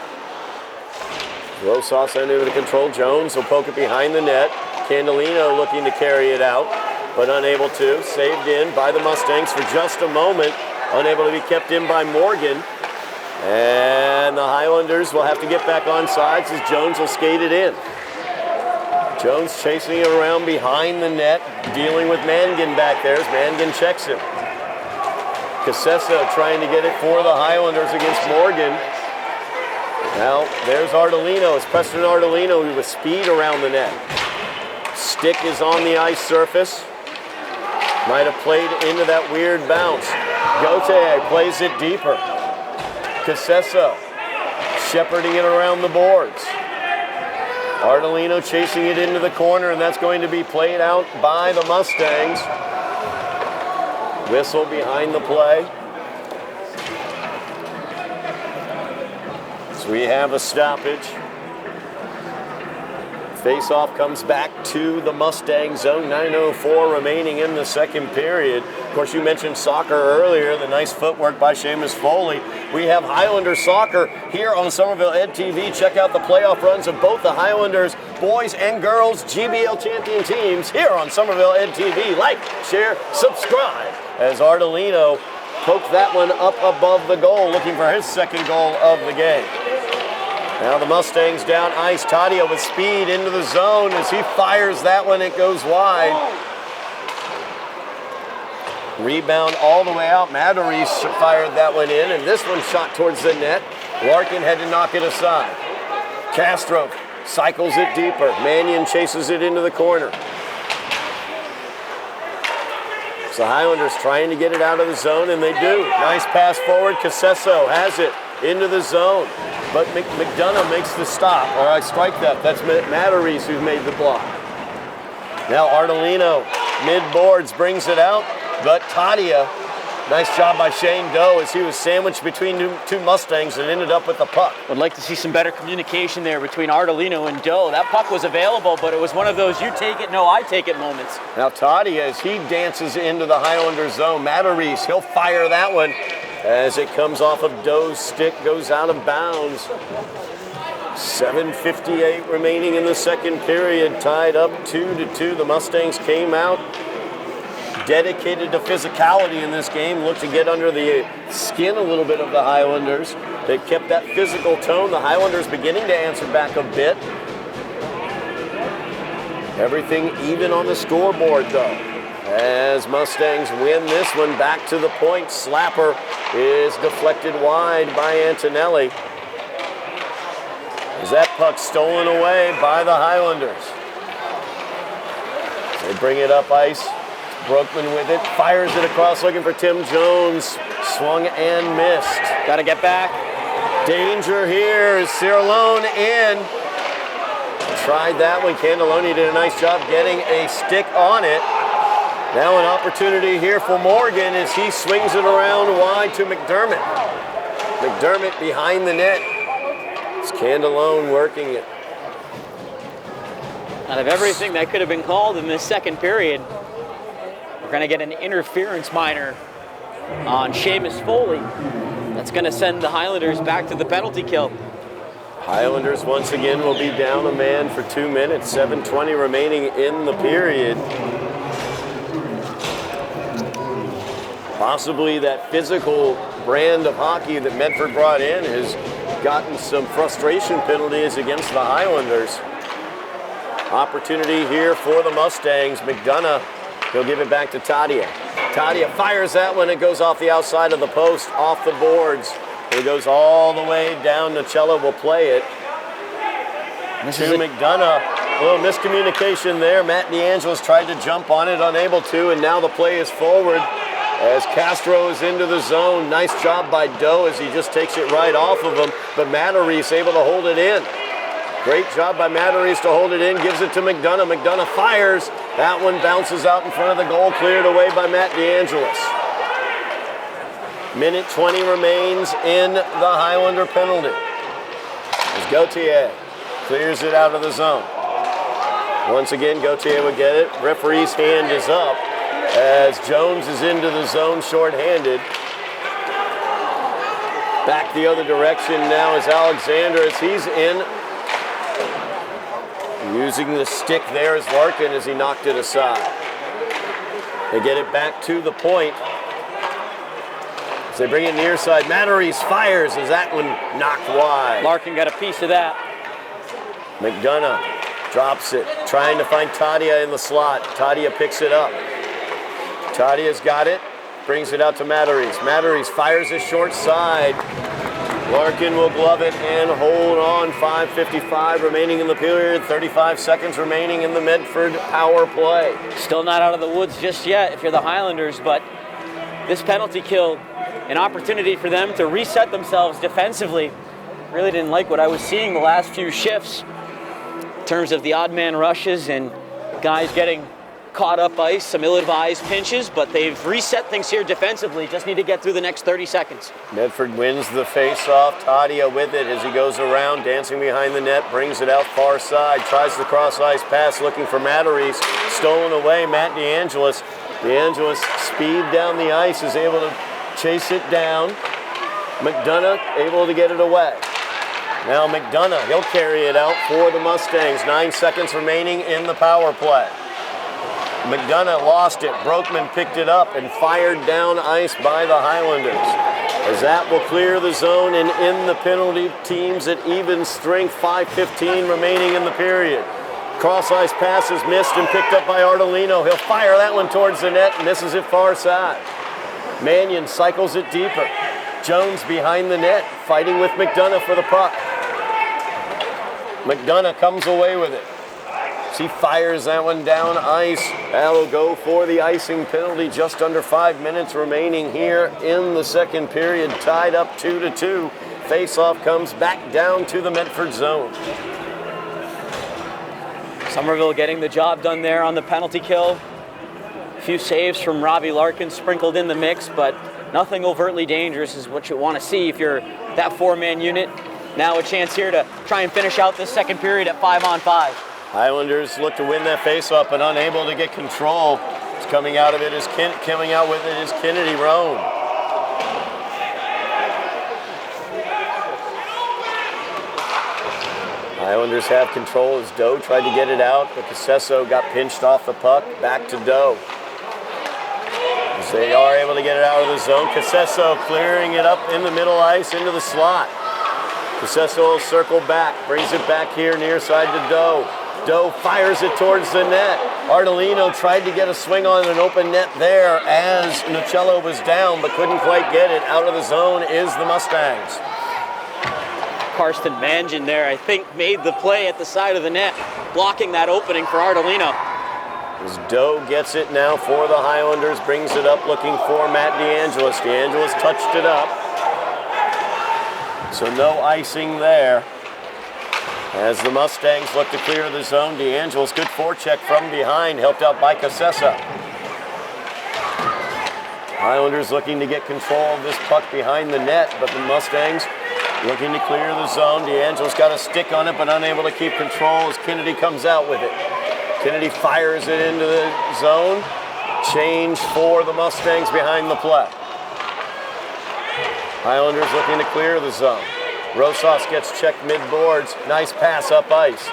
S2: Rosas unable to control. Jones will poke it behind the net. Candelino looking to carry it out, but unable to. Saved in by the Mustangs for just a moment. Unable to be kept in by Morgan. And the Highlanders will have to get back on sides as Jones will skate it in. Jones chasing it around behind the net, dealing with Mangan back there as Mangan checks him. Cassessa trying to get it for the Highlanders against Morgan. Now there's Ardolino. It's Preston Ardolino with speed around the net. Stick is on the ice surface. Might have played into that weird bounce. Gauthier plays it deeper. Cassessa shepherding it around the boards. Ardolino chasing it into the corner, and that's going to be played out by the Mustangs. Whistle behind the play. So we have a stoppage. Face-off comes back to the Mustang zone. 9:04 remaining in the second period. Of course, you mentioned soccer earlier, the nice footwork by Seamus Foley. We have Highlander soccer here on Somerville Ed TV. Check out the playoff runs of both the Highlanders boys and girls GBL champion teams here on Somerville Ed TV. Like, share, subscribe. As Ardolino poked that one up above the goal, looking for his second goal of the game. Now the Mustangs down ice. Tadia with speed into the zone. As he fires that one, it goes wide. Rebound all the way out. Matarese fired that one in, and this one shot towards the net. Larkin had to knock it aside. Castro cycles it deeper. Mannion chases it into the corner. So Highlanders trying to get it out of the zone, and they do. Nice pass forward. Casesso has it into the zone. But McDonough makes the stop, or I strike that. That's Matarese who made the block. Now Ardolino, mid-boards, brings it out. But Tadia, nice job by Shane Doe as he was sandwiched between two Mustangs and ended up with the puck.
S3: Would like to see some better communication there between Ardolino and Doe. That puck was available, but it was one of those you take it, no, I take it moments.
S2: Now Tadia, as he dances into the Highlander zone, Matarese, he'll fire that one as it comes off of Doe's stick, goes out of bounds. 7:58 remaining in the second period, tied up 2-2. The Mustangs came out dedicated to physicality in this game, looked to get under the skin a little bit of the Highlanders. They kept that physical tone. The Highlanders beginning to answer back a bit. Everything even on the scoreboard though. As Mustangs win this one back to the point. Slapper is deflected wide by Antonelli. As that puck stolen away by the Highlanders. They bring it up ice. Brokeman with it, fires it across looking for Tim Jones. Swung and missed.
S3: Got to get back.
S2: Danger here is Cirlone in. tried that one. Candelloni did a nice job getting a stick on it. Now an opportunity here for Morgan as he swings it around wide to McDermott. McDermott behind the net. It's Candelloni working it.
S3: Out of everything that could have been called in this second period, we're going to get an interference minor on Seamus Foley. That's going to send the Highlanders back to the penalty kill.
S2: Highlanders once again will be down a man for 2 minutes, 7:20 remaining in the period. Possibly that physical brand of hockey that Medford brought in has gotten some frustration penalties against the Highlanders. Opportunity here for the Mustangs. McDonough, he'll give it back to Tadia. Tadia fires that one. It goes off the outside of the post, off the boards. It goes all the way down. Nichella will play it to McDonough. A little miscommunication there. Matt DeAngelis tried to jump on it, unable to, and now the play is forward as Castro is into the zone. Nice job by Doe as he just takes it right off of him, but Matarese able to hold it in. Great job by Matarese to hold it in, gives it to McDonough. McDonough fires. That one bounces out in front of the goal, cleared away by Matt DeAngelis. Minute 20 remains in the Highlander penalty. As Gauthier clears it out of the zone. Once again, Gauthier would get it. Referee's hand is up as Jones is into the zone shorthanded. Back the other direction now is Alexander as he's in. Using the stick there is Larkin as he knocked it aside. They get it back to the point. As they bring it near side, Matarese fires as that one knocked wide.
S3: Larkin got a piece of that.
S2: McDonough drops it, trying to find Tadia in the slot. Tadia picks it up. Tadia's got it, brings it out to Matarese. Matarese fires it short side. Larkin will glove it and hold on. 5:55 remaining in the period, 35 seconds remaining in the Medford power play.
S3: Still not out of the woods just yet if you're the Highlanders, but this penalty kill, an opportunity for them to reset themselves defensively. Really didn't like what I was seeing the last few shifts in terms of the odd man rushes and guys getting caught up ice, some ill-advised pinches, but they've reset things here defensively. Just need to get through the next 30 seconds.
S2: Medford wins the face-off. Tadia with it as he goes around, dancing behind the net, brings it out far side, tries the cross-ice pass, looking for Matarese. Stolen away, Matt DeAngelis. DeAngelis, speed down the ice, is able to chase it down. McDonough able to get it away. Now McDonough, he'll carry it out for the Mustangs. 9 seconds remaining in the power play. McDonough lost it. Brokeman picked it up and fired down ice by the Highlanders. As that will clear the zone and in the penalty teams at even strength. 5:15 remaining in the period. Cross ice pass is missed and picked up by Ardolino. He'll fire that one towards the net, misses it far side. Mannion cycles it deeper. Jones behind the net, fighting with McDonough for the puck. McDonough comes away with it. He fires that one down ice. That'll go for the icing penalty. Just under 5 minutes remaining here in the second period. Tied up 2-2. Face-off comes back down to the Medford zone.
S3: Somerville getting the job done there on the penalty kill. A few saves from Robbie Larkin sprinkled in the mix, but nothing overtly dangerous is what you want to see if you're that four-man unit. Now a chance here to try and finish out this second period at 5-on-5.
S2: Highlanders look to win that face-off, but unable to get control. Coming out with it is Kennedy Roan. Highlanders have control as Doe tried to get it out, but Casesso got pinched off the puck. Back to Doe. As they are able to get it out of the zone. Casesso clearing it up in the middle ice into the slot. Casesso will circle back, brings it back here near side to Doe. Doe fires it towards the net. Ardolino tried to get a swing on an open net there as Nichella was down, but couldn't quite get it. Out of the zone is the Mustangs.
S3: Karsten Mangian there, I think, made the play at the side of the net, blocking that opening for Ardolino.
S2: As Doe gets it now for the Highlanders, brings it up looking for Matt DeAngelis. DeAngelis touched it up. So no icing there. As the Mustangs look to clear the zone, DeAngelo's good forecheck from behind, helped out by Casessa. Highlanders looking to get control of this puck behind the net, but the Mustangs looking to clear the zone. DeAngelo's got a stick on it, but unable to keep control as Kennedy comes out with it. Kennedy fires it into the zone. Change for the Mustangs behind the play. Highlanders looking to clear the zone. Rosas gets checked mid-boards. Nice pass up ice.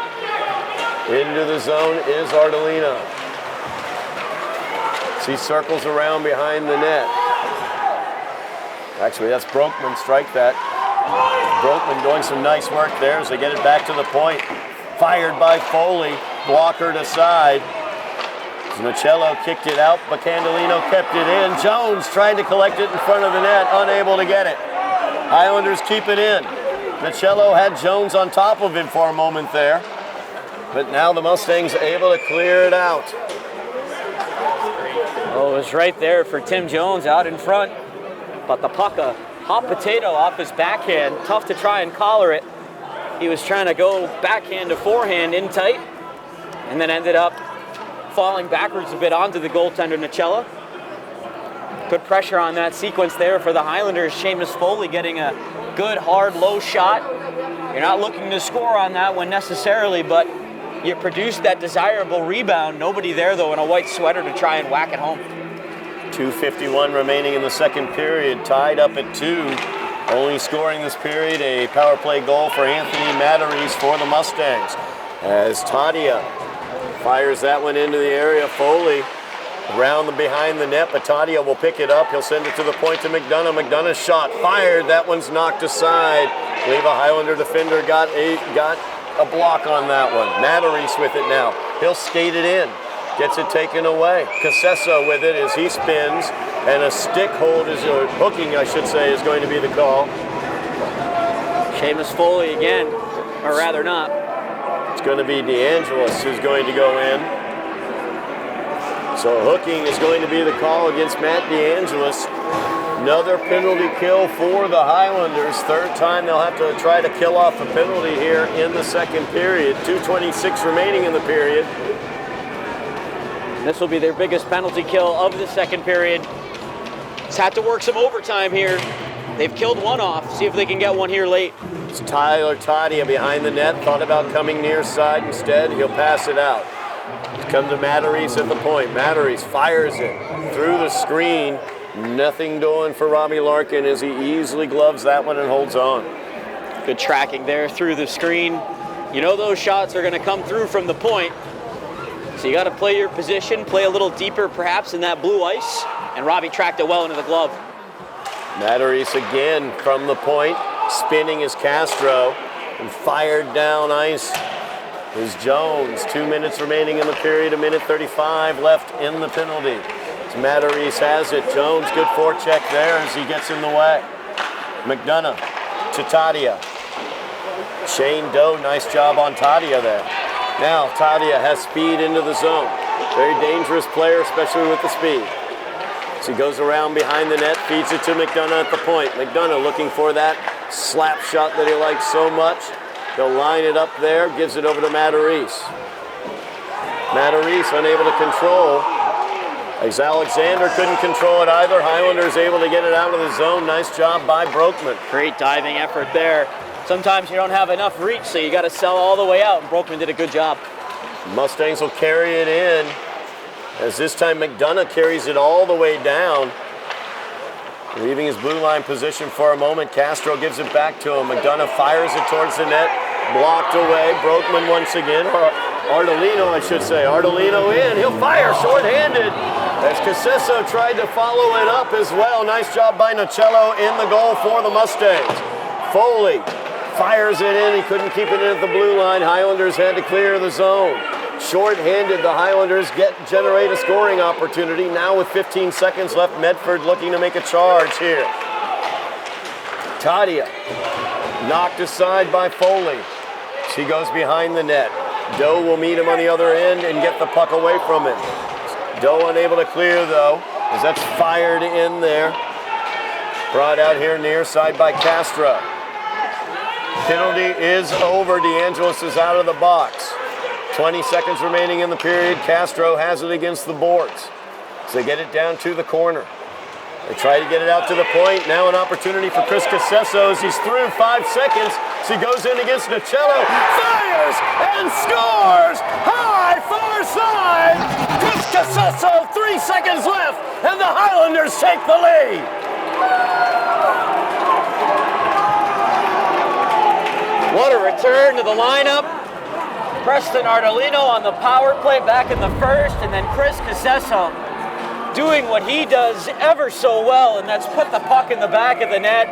S2: Into the zone is Ardolino. He circles around behind the net. Actually, that's Broekman, strike that. Broekman doing some nice work there as they get it back to the point. Fired by Foley, blockered aside. Nocello kicked it out, but Candelino kept it in. Jones tried to collect it in front of the net, unable to get it. Highlanders keep it in. Nocello had Jones on top of him for a moment there, but now the Mustangs are able to clear it out.
S3: Oh, it was right there for Tim Jones out in front, but the puck, a hot potato off his backhand. Tough to try and collar it. He was trying to go backhand to forehand in tight, and then ended up falling backwards a bit onto the goaltender, Nocello. Good pressure on that sequence there for the Highlanders. Seamus Foley getting a good, hard, low shot. You're not looking to score on that one necessarily, but you produced that desirable rebound. Nobody there, though, in a white sweater to try and whack it home.
S2: 2:51 remaining in the second period, tied up at 2. Only scoring this period a power play goal for Anthony Matarese for the Mustangs. As Tadia fires that one into the area, Foley around the behind the net, but Tadia will pick it up. He'll send it to the point to McDonough. McDonough's shot fired. That one's knocked aside. I believe a Highlander defender got a block on that one. Matarese with it now. He'll skate it in. Gets it taken away. Casessa with it as he spins, and a stick hold is hooking, I should say, is going to be the call.
S3: Seamus Foley again, or rather not.
S2: It's going to be DeAngelis who's going to go in. So hooking is going to be the call against Matt DeAngelis. Another penalty kill for the Highlanders. Third time they'll have to try to kill off a penalty here in the second period. 2:26 remaining in the period.
S3: This will be their biggest penalty kill of the second period. It's had to work some overtime here. They've killed one off. See if they can get one here late.
S2: It's Tyler Tadia behind the net. Thought about coming near side instead. He'll pass it out. Come to Matarese at the point. Matarese fires it through the screen. Nothing doing for Robbie Larkin as he easily gloves that one and holds on.
S3: Good tracking there through the screen. You know those shots are going to come through from the point. So you got to play your position, play a little deeper perhaps in that blue ice. And Robbie tracked it well into the glove.
S2: Matarese again from the point. Spinning is Castro. And fired down ice is Jones. 2 minutes remaining in the period. 1:35 left in the penalty. Matarese has it. Jones, good forecheck there as he gets in the way. McDonough to Tadia. Shane Doe, nice job on Tadia there. Now Tadia has speed into the zone. Very dangerous player, especially with the speed. So he goes around behind the net, feeds it to McDonough at the point. McDonough looking for that slap shot that he likes so much. He'll line it up there, gives it over to Matarese. Matarese unable to control. As Alexander couldn't control it either. Highlanders able to get it out of the zone. Nice job by Broekman.
S3: Great diving effort there. Sometimes you don't have enough reach, so you got to sell all the way out, and Broekman did a good job.
S2: Mustangs will carry it in, as this time McDonough carries it all the way down. Leaving his blue line position for a moment. Castro gives it back to him. McDonough fires it towards the net. Blocked away. Broekman once again. Ardolino, I should say. Ardolino in. He'll fire shorthanded. As Casessa tried to follow it up as well. Nice job by Nocello in the goal for the Mustangs. Foley fires it in. He couldn't keep it in at the blue line. Highlanders had to clear the zone. Short-handed, the Highlanders generate a scoring opportunity. Now with 15 seconds left, Medford looking to make a charge here. Tadia knocked aside by Foley. She goes behind the net. Doe will meet him on the other end and get the puck away from him. Doe unable to clear though, as that's fired in there. Brought out here near side by Castro. Penalty is over. DeAngelis is out of the box. 20 seconds remaining in the period. Castro has it against the boards. So they get it down to the corner. They try to get it out to the point. Now an opportunity for Chris Casesso as he's through 5 seconds. So he goes in against Nocello, fires and scores! High far side! Chris Casesso, 3 seconds left, and the Highlanders take the lead.
S3: What a return to the lineup. Preston Ardolino on the power play back in the first, and then Chris Casesso doing what he does ever so well, and that's put the puck in the back of the net,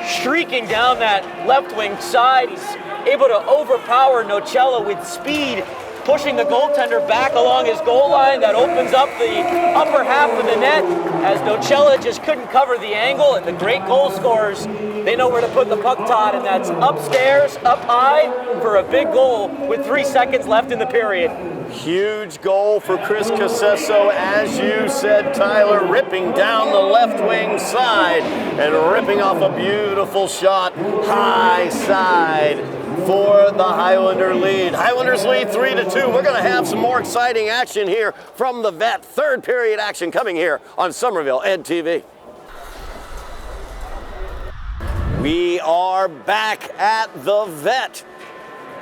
S3: streaking down that left wing side. He's able to overpower Nocello with speed, pushing the goaltender back along his goal line. That opens up the upper half of the net as Nocello just couldn't cover the angle, and the great goal scorers, they know where to put the puck, Todd, and that's upstairs, up high for a big goal with 3 seconds left in the period.
S2: Huge goal for Chris Casesso, as you said, Tyler, ripping down the left wing side and ripping off a beautiful shot high side for the Highlander lead. Highlanders lead 3-2. We're going to have some more exciting action here from the vet. Third period action coming here on Somerville Ed TV. We are back at the vet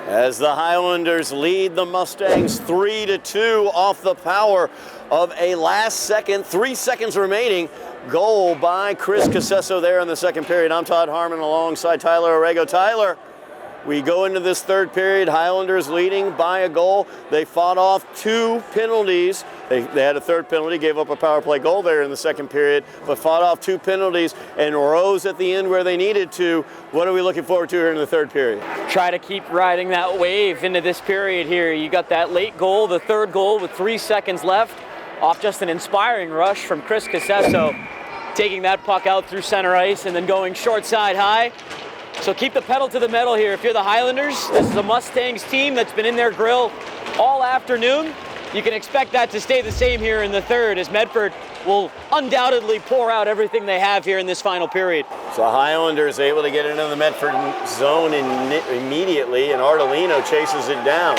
S2: as the Highlanders lead the Mustangs 3-2 off the power of a last second, 3 seconds remaining, goal by Chris Casesso there in the second period. I'm Todd Harmon alongside Tyler Aragao. Tyler, we go into this third period, Highlanders leading by a goal. They fought off 2 penalties. They had a third penalty, gave up a power play goal there in the second period, but fought off 2 penalties and rose at the end where they needed to. What are we looking forward to here in the third period?
S3: Try to keep riding that wave into this period here. You got that late goal, the third goal with 3 seconds left, off just an inspiring rush from Chris Casesso, taking that puck out through center ice and then going short side high. So keep the pedal to the metal here. If you're the Highlanders, this is a Mustangs team that's been in their grill all afternoon. You can expect that to stay the same here in the third, as Medford will undoubtedly pour out everything they have here in this final period.
S2: So Highlanders able to get into the Medford zone immediately, and Ardolino chases it down.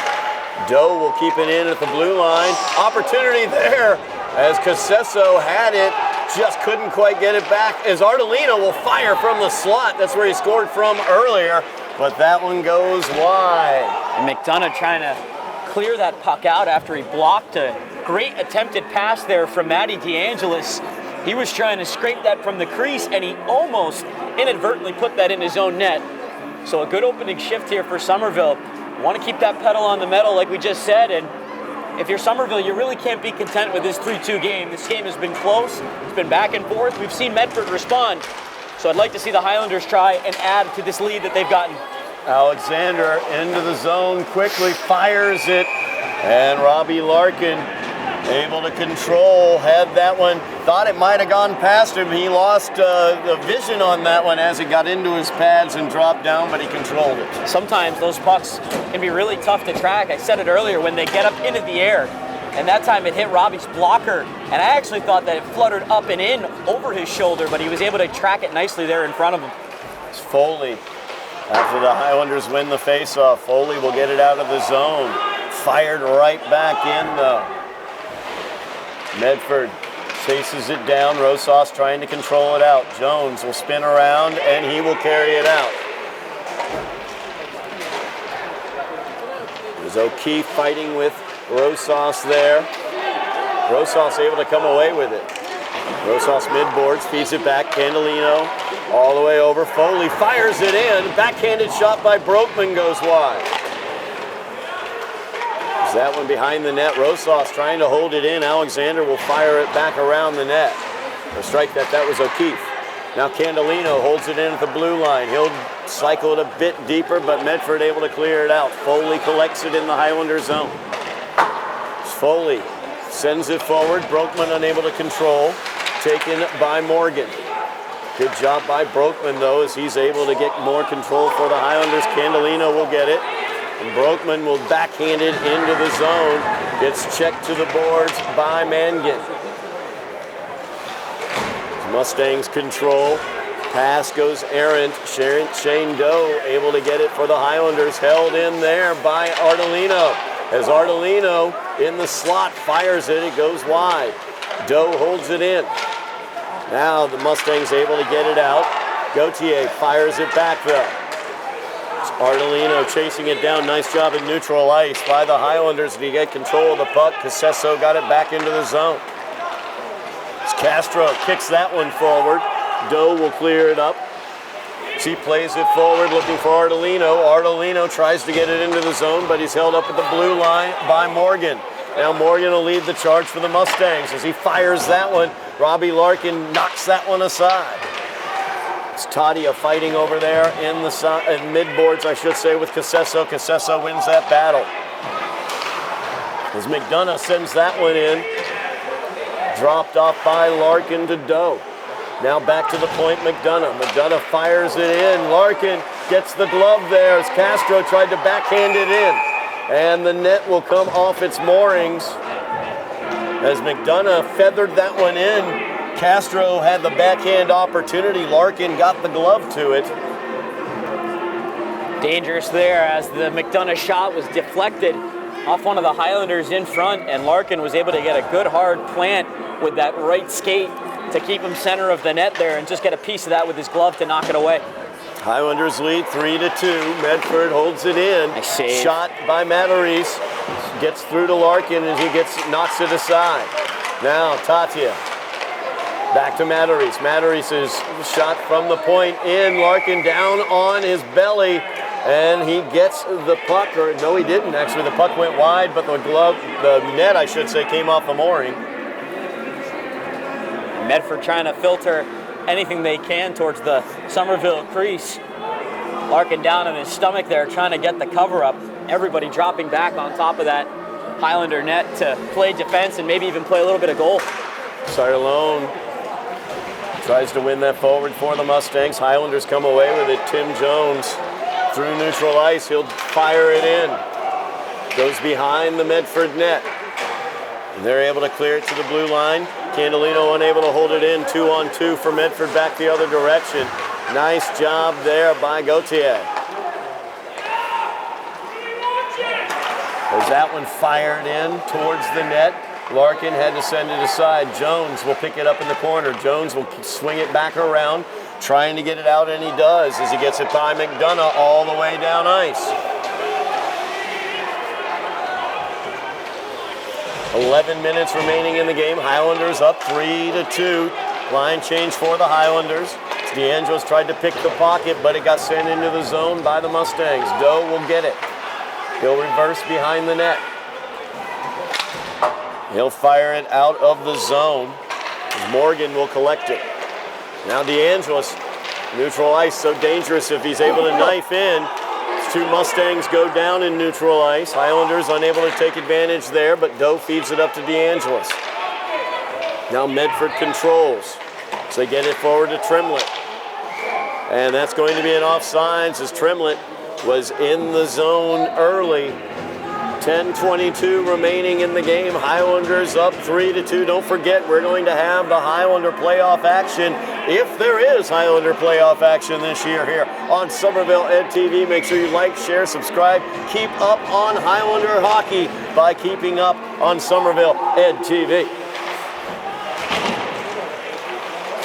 S2: Doe will keep it in at the blue line. Opportunity there as Casesso had it, just couldn't quite get it back, as Ardolino will fire from the slot. That's where he scored from earlier, but that one goes wide.
S3: And McDonough trying to clear that puck out after he blocked a great attempted pass there from Matty DeAngelis. He was trying to scrape that from the crease, and he almost inadvertently put that in his own net. So a good opening shift here for Somerville. Want to keep that pedal on the metal like we just said, and if you're Somerville, you really can't be content with this 3-2 game. This game has been close. It's been back and forth. We've seen Medford respond. So I'd like to see the Highlanders try and add to this lead that they've gotten.
S2: Alexander into the zone, quickly fires it, and Robbie Larkin able to control, had that one, thought it might have gone past him. He lost the vision on that one as it got into his pads and dropped down, but he controlled it.
S3: Sometimes those pucks can be really tough to track. I said it earlier, when they get up into the air, and that time it hit Robbie's blocker, and I actually thought that it fluttered up and in over his shoulder, but he was able to track it nicely there in front of him.
S2: It's Foley. After the Highlanders win the faceoff, Foley will get it out of the zone. Fired right back in though. Medford chases it down. Rosas trying to control it out. Jones will spin around and he will carry it out. There's O'Keefe fighting with Rosas there. Rosas able to come away with it. Rosas midboards, feeds it back. Candelino all the way over. Foley fires it in. Backhanded shot by Broekman goes wide. There's that one behind the net. Rosas trying to hold it in. Alexander will fire it back around the net. The strike that was O'Keefe. Now Candelino holds it in at the blue line. He'll cycle it a bit deeper, but Medford able to clear it out. Foley collects it in the Highlander zone. Foley sends it forward. Broekman unable to control. Taken by Morgan. Good job by Broekman, though, as he's able to get more control for the Highlanders. Candelino will get it. And Broekman will backhand it into the zone. Gets checked to the boards by Mangan. Mustangs control. Pass goes errant. Shane Doe able to get it for the Highlanders. Held in there by Ardolino. As Ardolino in the slot fires it, it goes wide. Doe holds it in. Now the Mustangs able to get it out. Gauthier fires it back though. It's Ardolino chasing it down. Nice job in neutral ice by the Highlanders to get control of the puck. Casesso got it back into the zone. As Castro kicks that one forward. Doe will clear it up. She plays it forward looking for Ardolino. Ardolino tries to get it into the zone, but he's held up at the blue line by Morgan. Now Morgan will lead the charge for the Mustangs as he fires that one. Robbie Larkin knocks that one aside. It's Tadia fighting over there in the midboards, I should say, with Casesso. Casesso wins that battle. As McDonough sends that one in. Dropped off by Larkin to Doe. Now back to the point, McDonough. McDonough fires it in. Larkin gets the glove there as Castro tried to backhand it in. And the net will come off its moorings. As McDonough feathered that one in, Castro had the backhand opportunity. Larkin got the glove to it.
S3: Dangerous there as the McDonough shot was deflected off one of the Highlanders in front, and Larkin was able to get a good hard plant with that right skate to keep him center of the net there and just get a piece of that with his glove to knock it away.
S2: Highlanders lead 3-2. Medford holds it in.
S3: Nice save.
S2: Shot by Matarese. Gets through to Larkin and he knocks it aside. Now Tatia. Back to Matarese. Matarese's shot from the point in. Larkin down on his belly. And he gets the puck, or no he didn't actually. The puck went wide, but the net I should say, came off the mooring.
S3: Medford trying to filter anything they can towards the Somerville crease. Larkin down on his stomach there trying to get the cover up. Everybody dropping back on top of that Highlander net to play defense and maybe even play a little bit of goal.
S2: Sarlone tries to win that forward for the Mustangs. Highlanders come away with it. Tim Jones through neutral ice. He'll fire it in. Goes behind the Medford net. And they're able to clear it to the blue line. Candelino unable to hold it in. 2-on-2 for Medford back the other direction. Nice job there by Gauthier. There's that one fired in towards the net. Larkin had to send it aside. Jones will pick it up in the corner. Jones will swing it back around, trying to get it out, and he does as he gets it by McDonough all the way down ice. 11 minutes remaining in the game. Highlanders up 3-2. Line change for the Highlanders. DeAngelis tried to pick the pocket, but it got sent into the zone by the Mustangs. Doe will get it. He'll reverse behind the net. He'll fire it out of the zone. Morgan will collect it. Now DeAngelis, neutral ice, so dangerous if he's able to knife in. Two Mustangs go down in neutral ice. Highlanders unable to take advantage there, but Doe feeds it up to DeAngelis. Now Medford controls. So they get it forward to Tremlett. And that's going to be an offsides as Tremlett was in the zone early. 10:22 remaining in the game. Highlanders up 3-2. Don't forget, we're going to have the Highlander playoff action, if there is Highlander playoff action this year here on Somerville Ed TV. Make sure you like, share, subscribe. Keep up on Highlander hockey by keeping up on Somerville Ed TV.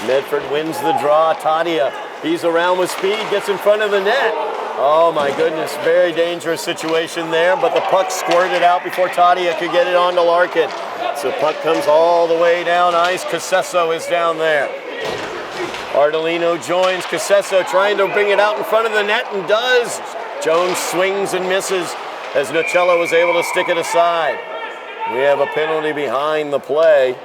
S2: Medford wins the draw. Tadia, he's around with speed, gets in front of the net. Oh my goodness, very dangerous situation there, but the puck squirted out before Tadia could get it onto Larkin. So puck comes all the way down ice. Casesso is down there. Ardolino joins Casesso, trying to bring it out in front of the net, and does. Jones swings and misses as Nocello was able to stick it aside. We have a penalty behind the play.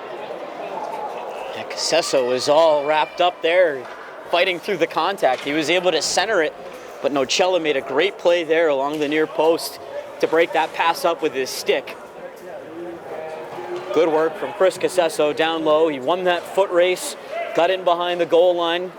S3: Yeah, Casesso was all wrapped up there, fighting through the contact. He was able to center it, but Nocello made a great play there along the near post to break that pass up with his stick. Good work from Chris Casesso down low. He won that foot race, got in behind the goal line,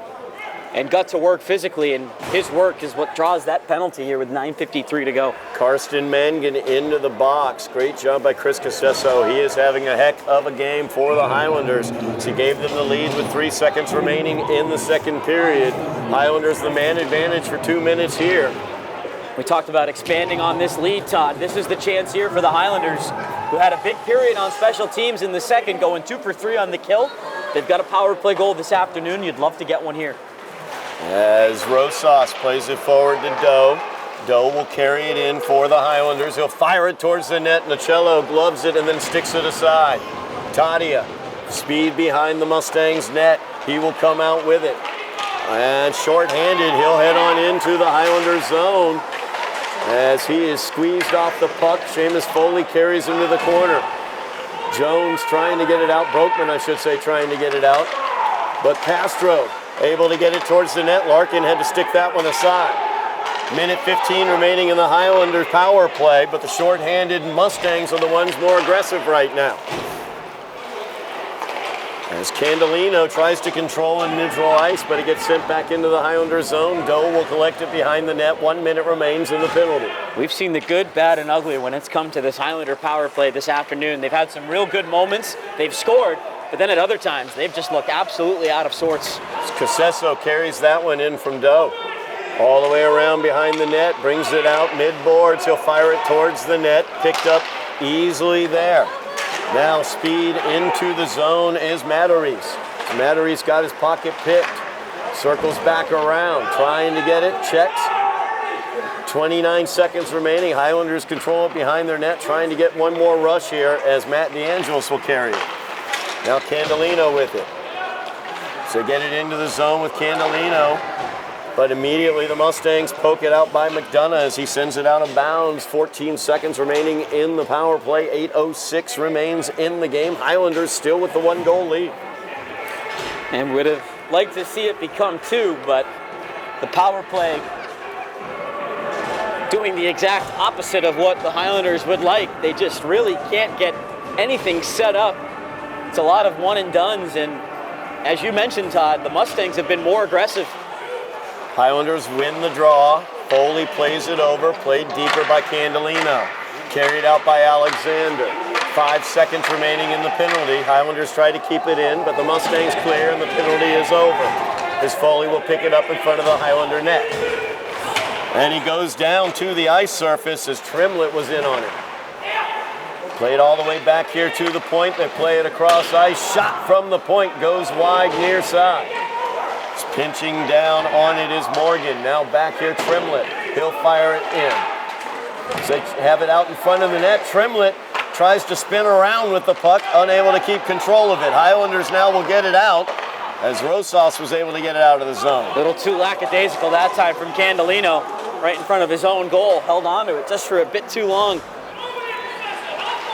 S3: and got to work physically, and his work is what draws that penalty here with 9:53 to go.
S2: Karsten Mangan into the box. Great job by Chris Casesso. He is having a heck of a game for the Highlanders. He gave them the lead with 3 seconds remaining in the second period. Highlanders the man advantage for 2 minutes here.
S3: We talked about expanding on this lead, Todd. This is the chance here for the Highlanders, who had a big period on special teams in the second, going 2 for 3 on the kill. They've got a power play goal this afternoon. You'd love to get one here.
S2: As Rosas plays it forward to Doe. Doe will carry it in for the Highlanders. He'll fire it towards the net. Nocello gloves it and then sticks it aside. Tadia, speed behind the Mustangs net. He will come out with it. And short-handed, he'll head on into the Highlanders zone as he is squeezed off the puck. Seamus Foley carries him to the corner. Jones trying to get it out. Brokeman, I should say, trying to get it out. But Castro able to get it towards the net. Larkin had to stick that one aside. Minute 15 remaining in the Highlanders power play, but the short-handed Mustangs are the ones more aggressive right now. As Candelino tries to control in neutral ice, but it gets sent back into the Highlander zone. Doe will collect it behind the net. 1 minute remains in the penalty.
S3: We've seen the good, bad, and ugly when it's come to this Highlander power play this afternoon. They've had some real good moments. They've scored, but then at other times, they've just looked absolutely out of sorts.
S2: Casesso carries that one in from Doe. All the way around behind the net, brings it out mid-boards. He'll fire it towards the net, picked up easily there. Now speed into the zone is Matarese. Matarese got his pocket picked. Circles back around, trying to get it, checks. 29 seconds remaining. Highlanders control it behind their net, trying to get one more rush here as Matt DeAngelis will carry it. Now Candelino with it. So get it into the zone with Candelino. But immediately the Mustangs poke it out by McDonough as he sends it out of bounds. 14 seconds remaining in the power play. 8:06 remains in the game. Highlanders still with the 1-goal lead.
S3: And would have liked to see it become 2, but the power play doing the exact opposite of what the Highlanders would like. They just really can't get anything set up. It's a lot of one-and-dones, and as you mentioned, Todd, the Mustangs have been more aggressive.
S2: Highlanders win the draw. Foley plays it over, played deeper by Candelino. Carried out by Alexander. 5 seconds remaining in the penalty. Highlanders try to keep it in, but the Mustangs clear and the penalty is over. As Foley will pick it up in front of the Highlander net. And he goes down to the ice surface as Tremlett was in on it. Played all the way back here to the point. They play it across ice. Shot from the point goes wide near side. Pinching down on it is Morgan. Now back here, Tremlett. He'll fire it in. So they have it out in front of the net. Tremlett tries to spin around with the puck, unable to keep control of it. Highlanders now will get it out as Rosas was able to get it out of the zone.
S3: A little too lackadaisical that time from Candelino, right in front of his own goal. Held on to it just for a bit too long.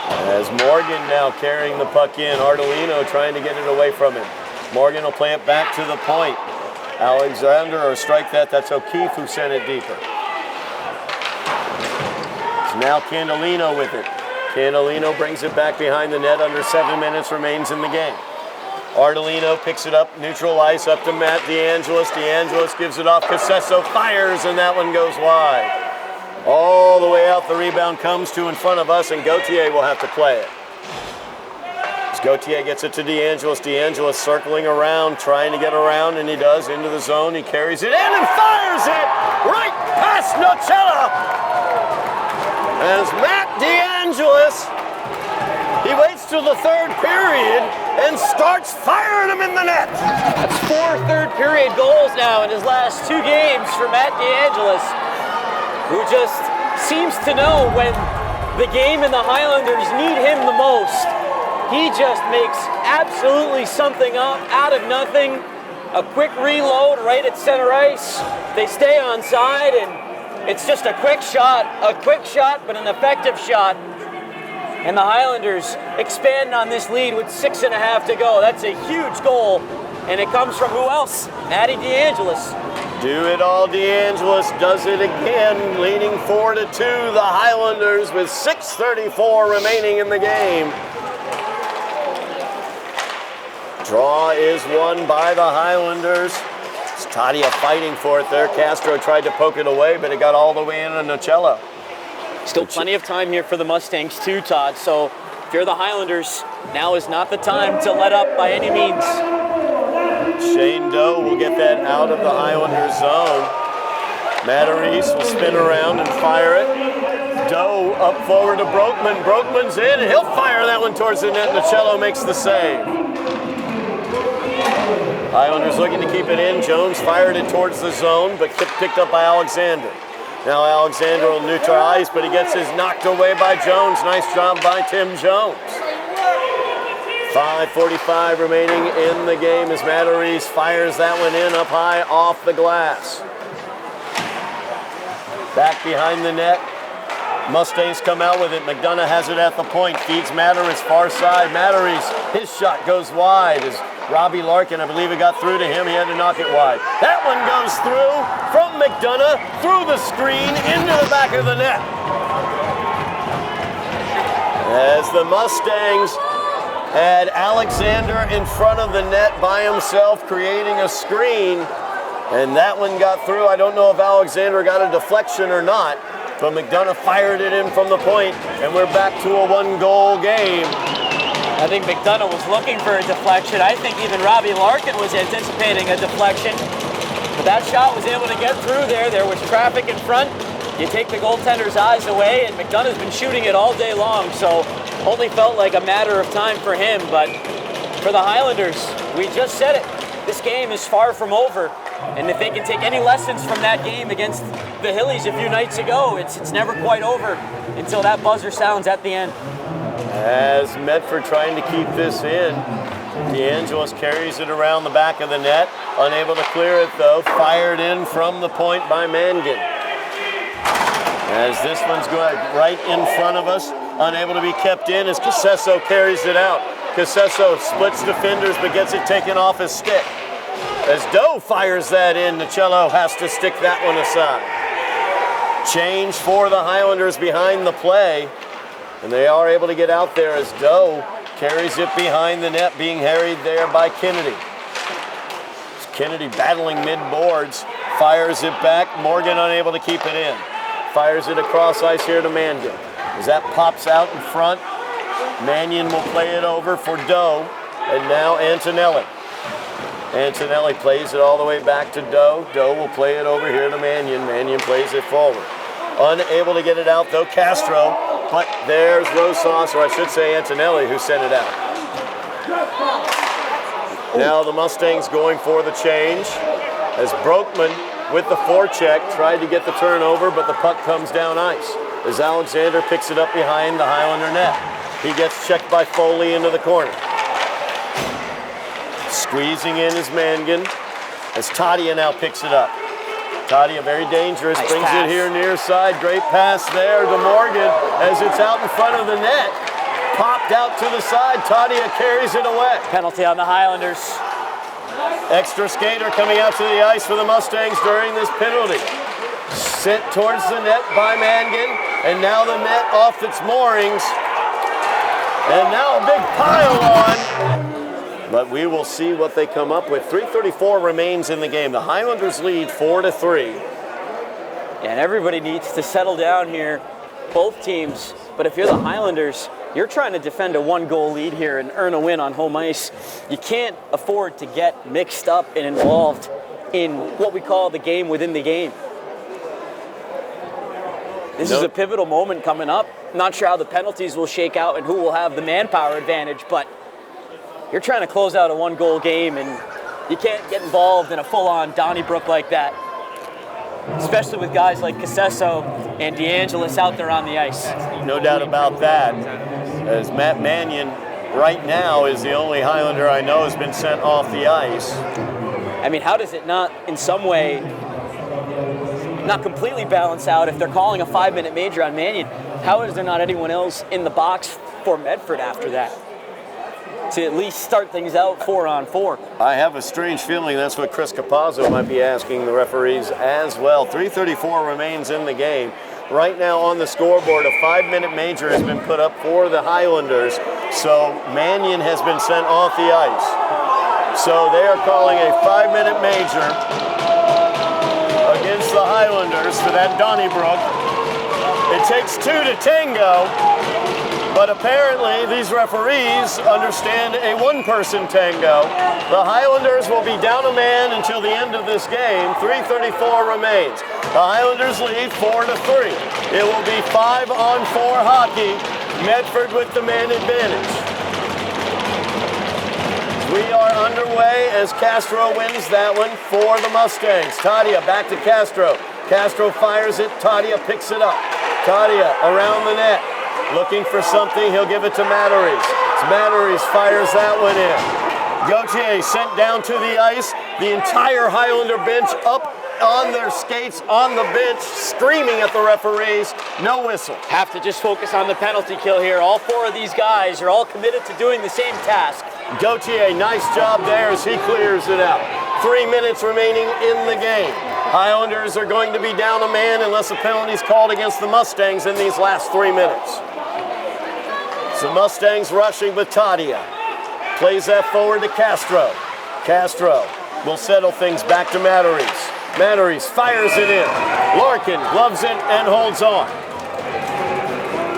S2: As Morgan now carrying the puck in. Ardolino trying to get it away from him. Morgan will play it back to the point. Alexander, or strike that, that's O'Keefe who sent it deeper. It's now Candelino with it. Candelino brings it back behind the net. Under 7 minutes remains in the game. Ardolino picks it up, neutral ice, up to Matt DeAngelis. DeAngelis gives it off. Casesso fires, and that one goes wide. All the way out, the rebound comes to in front of us, and Gauthier will have to play it. Gauthier gets it to DeAngelis. DeAngelis circling around, trying to get around, and he does, into the zone. He carries it in and fires it right past Nocella. As Matt DeAngelis, he waits till the third period and starts firing them in the net.
S3: That's 4 third-period goals now in his last 2 games for Matt DeAngelis, who just seems to know when the game and the Highlanders need him the most. He just makes absolutely something up out of nothing. A quick reload right at center ice. They stay on side, and it's just a quick shot, but an effective shot. And the Highlanders expand on this lead with 6.5 to go. That's a huge goal, and it comes from who else? Matty DeAngelis.
S2: Do it all, DeAngelis does it again, leading 4-2. The Highlanders with 6:34 remaining in the game. Draw is won by the Highlanders. It's Tadia fighting for it there. Castro tried to poke it away, but it got all the way into Nocello.
S3: Still plenty of time here for the Mustangs too, Todd. So if you're the Highlanders, now is not the time to let up by any means.
S2: Shane Doe will get that out of the Highlanders zone. Matarese will spin around and fire it. Doe up forward to Brokman. Brokman's in, and he'll fire that one towards the net. Nocello makes the save. Highlanders looking to keep it in. Jones fired it towards the zone, but picked up by Alexander. Now Alexander will neutralize, but he gets his knocked away by Jones. Nice job by Tim Jones. 5:45 remaining in the game as Matarese fires that one in up high off the glass. Back behind the net. Mustangs come out with it. McDonough has it at the point. Feeds Matarese far side. Matarese, his shot goes wide as Robbie Larkin, I believe it got through to him. He had to knock it wide. That one goes through from McDonough, through the screen, into the back of the net. As the Mustangs had Alexander in front of the net by himself, creating a screen, and that one got through. I don't know if Alexander got a deflection or not, but McDonough fired it in from the point, and we're back to a one-goal game.
S3: I think McDonough was looking for a deflection. I think even Robbie Larkin was anticipating a deflection. But that shot was able to get through there. There was traffic in front. You take the goaltender's eyes away, and McDonough's been shooting it all day long, so only felt like a matter of time for him. But for the Highlanders, we just said it. This game is far from over. And if they can take any lessons from that game against the Hillies a few nights ago, it's never quite over until that buzzer sounds at the end.
S2: As Medford trying to keep this in, DeAngelis carries it around the back of the net, unable to clear it though, fired in from the point by Mangan. As this one's going right in front of us, unable to be kept in as Casesso carries it out. Casesso splits defenders but gets it taken off his stick. As Doe fires that in, Nocello has to stick that one aside. Change for the Highlanders behind the play. And they are able to get out there as Doe carries it behind the net, being harried there by Kennedy. Kennedy battling mid-boards, fires it back. Morgan unable to keep it in. Fires it across ice here to Mangan. As that pops out in front, Mannion will play it over for Doe. And now Antonelli. Antonelli plays it all the way back to Doe. Doe will play it over here to Mannion. Mannion plays it forward. Unable to get it out though, Castro. But there's Rosas, or I should say Antonelli, who sent it out. Now the Mustangs going for the change as Brokman with the forecheck tried to get the turnover, but the puck comes down ice as Alexander picks it up behind the Highlander net. He gets checked by Foley into the corner. Squeezing in is Mangan as Tadia now picks it up. Tadia very dangerous, nice brings pass. It here near side. Great pass there to Morgan as it's out in front of the net. Popped out to the side. Tadia carries it away.
S3: Penalty on the Highlanders.
S2: Extra skater coming out to the ice for the Mustangs during this penalty. Sent towards the net by Mangan, and now the net off its moorings. And now a big pile on. But we will see what they come up with. 3:34 remains in the game. The Highlanders lead 4-3.
S3: And everybody needs to settle down here, both teams. But if you're the Highlanders, you're trying to defend a one-goal lead here and earn a win on home ice. You can't afford to get mixed up and involved in what we call the game within the game. This is a pivotal moment coming up. Not sure how the penalties will shake out and who will have the manpower advantage, but you're trying to close out a one-goal game, and you can't get involved in a full-on Donnybrook like that, especially with guys like Casesso and DeAngelis out there on the ice.
S2: No doubt about that, as Matt Mannion right now is the only Highlander I know has been sent off the ice.
S3: I mean, how does it not, in some way, not completely balance out if they're calling a 5-minute major on Mannion? How is there not anyone else in the box for Medford after that to at least start things out 4-on-4?
S2: I have a strange feeling that's what Chris Capazzo might be asking the referees as well. 3:34 remains in the game. Right now on the scoreboard, a 5-minute major has been put up for the Highlanders, so Mannion has been sent off the ice. So they are calling a 5-minute major against the Highlanders for that Donnybrook. It takes 2 to tango, but apparently these referees understand a one-person tango. The Highlanders will be down a man until the end of this game. 3:34 remains. The Highlanders lead 4 to 3. It will be 5-on-4 hockey. Medford with the man advantage. We are underway as Castro wins that one for the Mustangs. Tadia back to Castro. Castro fires it. Tadia picks it up. Tadia around the net. Looking for something. He'll give it to Matteries. Matteries fires that one in. Gauthier sent down to the ice. The entire Highlander bench up on their skates on the bench, screaming at the referees. No whistle.
S3: Have to just focus on the penalty kill here. All 4 of these guys are all committed to doing the same task.
S2: Gauthier, nice job there as he clears it out. 3 minutes remaining in the game. Highlanders are going to be down a man unless a penalty is called against the Mustangs in these last 3 minutes. So Mustangs rushing with Tadia. Plays that forward to Castro. Castro will settle things back to Matteries. Matteries fires it in. Larkin gloves it and holds on.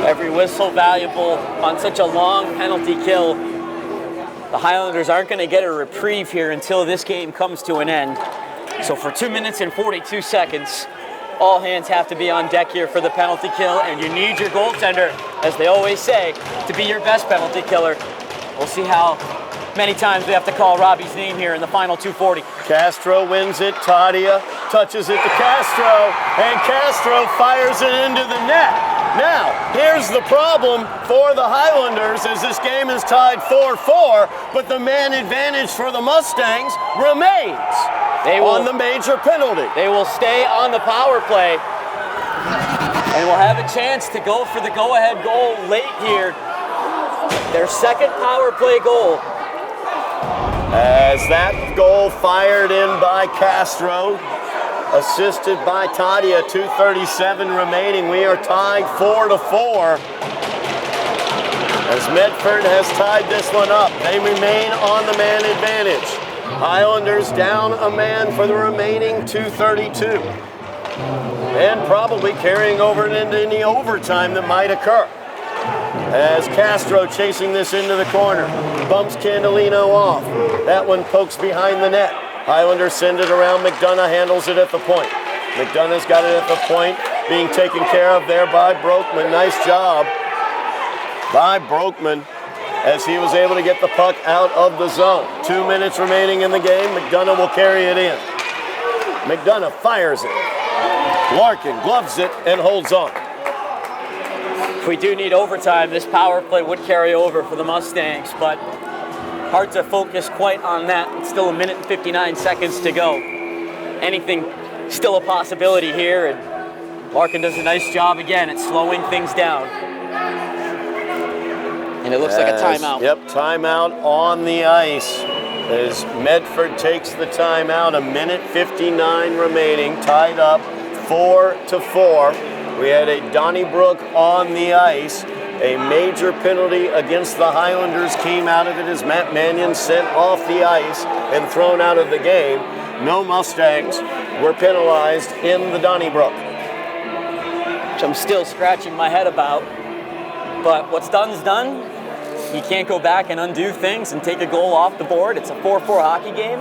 S3: Every whistle valuable on such a long penalty kill. The Highlanders aren't going to get a reprieve here until this game comes to an end. So for 2 minutes and 42 seconds, all hands have to be on deck here for the penalty kill, and you need your goaltender, as they always say, to be your best penalty killer. We'll see how many times we have to call Robbie's name here in the final 240.
S2: Castro wins it. Tadia touches it to Castro, and Castro fires it into the net. Now, here's the problem for the Highlanders as this game is tied 4-4, but the man advantage for the Mustangs remains on the major penalty.
S3: They will stay on the power play and will have a chance to go for the go-ahead goal late here. Their second power play goal.
S2: As that goal fired in by Castro, assisted by Tadia, 2:37 remaining. We are tied 4-4. As Medford has tied this one up, they remain on the man advantage. Highlanders down a man for the remaining 2:32. And probably carrying over into any overtime that might occur. As Castro chasing this into the corner, bumps Candelino off. That one pokes behind the net. Highlanders send it around. McDonough handles it at the point. McDonough's got it at the point, being taken care of there by Broekman. Nice job by Broekman as he was able to get the puck out of the zone. 2 minutes remaining in the game. McDonough will carry it in. McDonough fires it. Larkin gloves it and holds on.
S3: If we do need overtime, this power play would carry over for the Mustangs, but hard to focus quite on that. It's still 1 minute and 59 seconds to go. Anything still a possibility here, and Larkin does a nice job again at slowing things down. And it looks like a timeout.
S2: Yep, timeout on the ice as Medford takes the timeout. 1 minute 59 remaining, tied up 4-4. We had a Donnybrook on the ice. A major penalty against the Highlanders came out of it as Matt Mannion sent off the ice and thrown out of the game. No Mustangs were penalized in the Donnybrook.
S3: Which I'm still scratching my head about. But what's done's done. You can't go back and undo things and take a goal off the board. It's a 4-4 hockey game,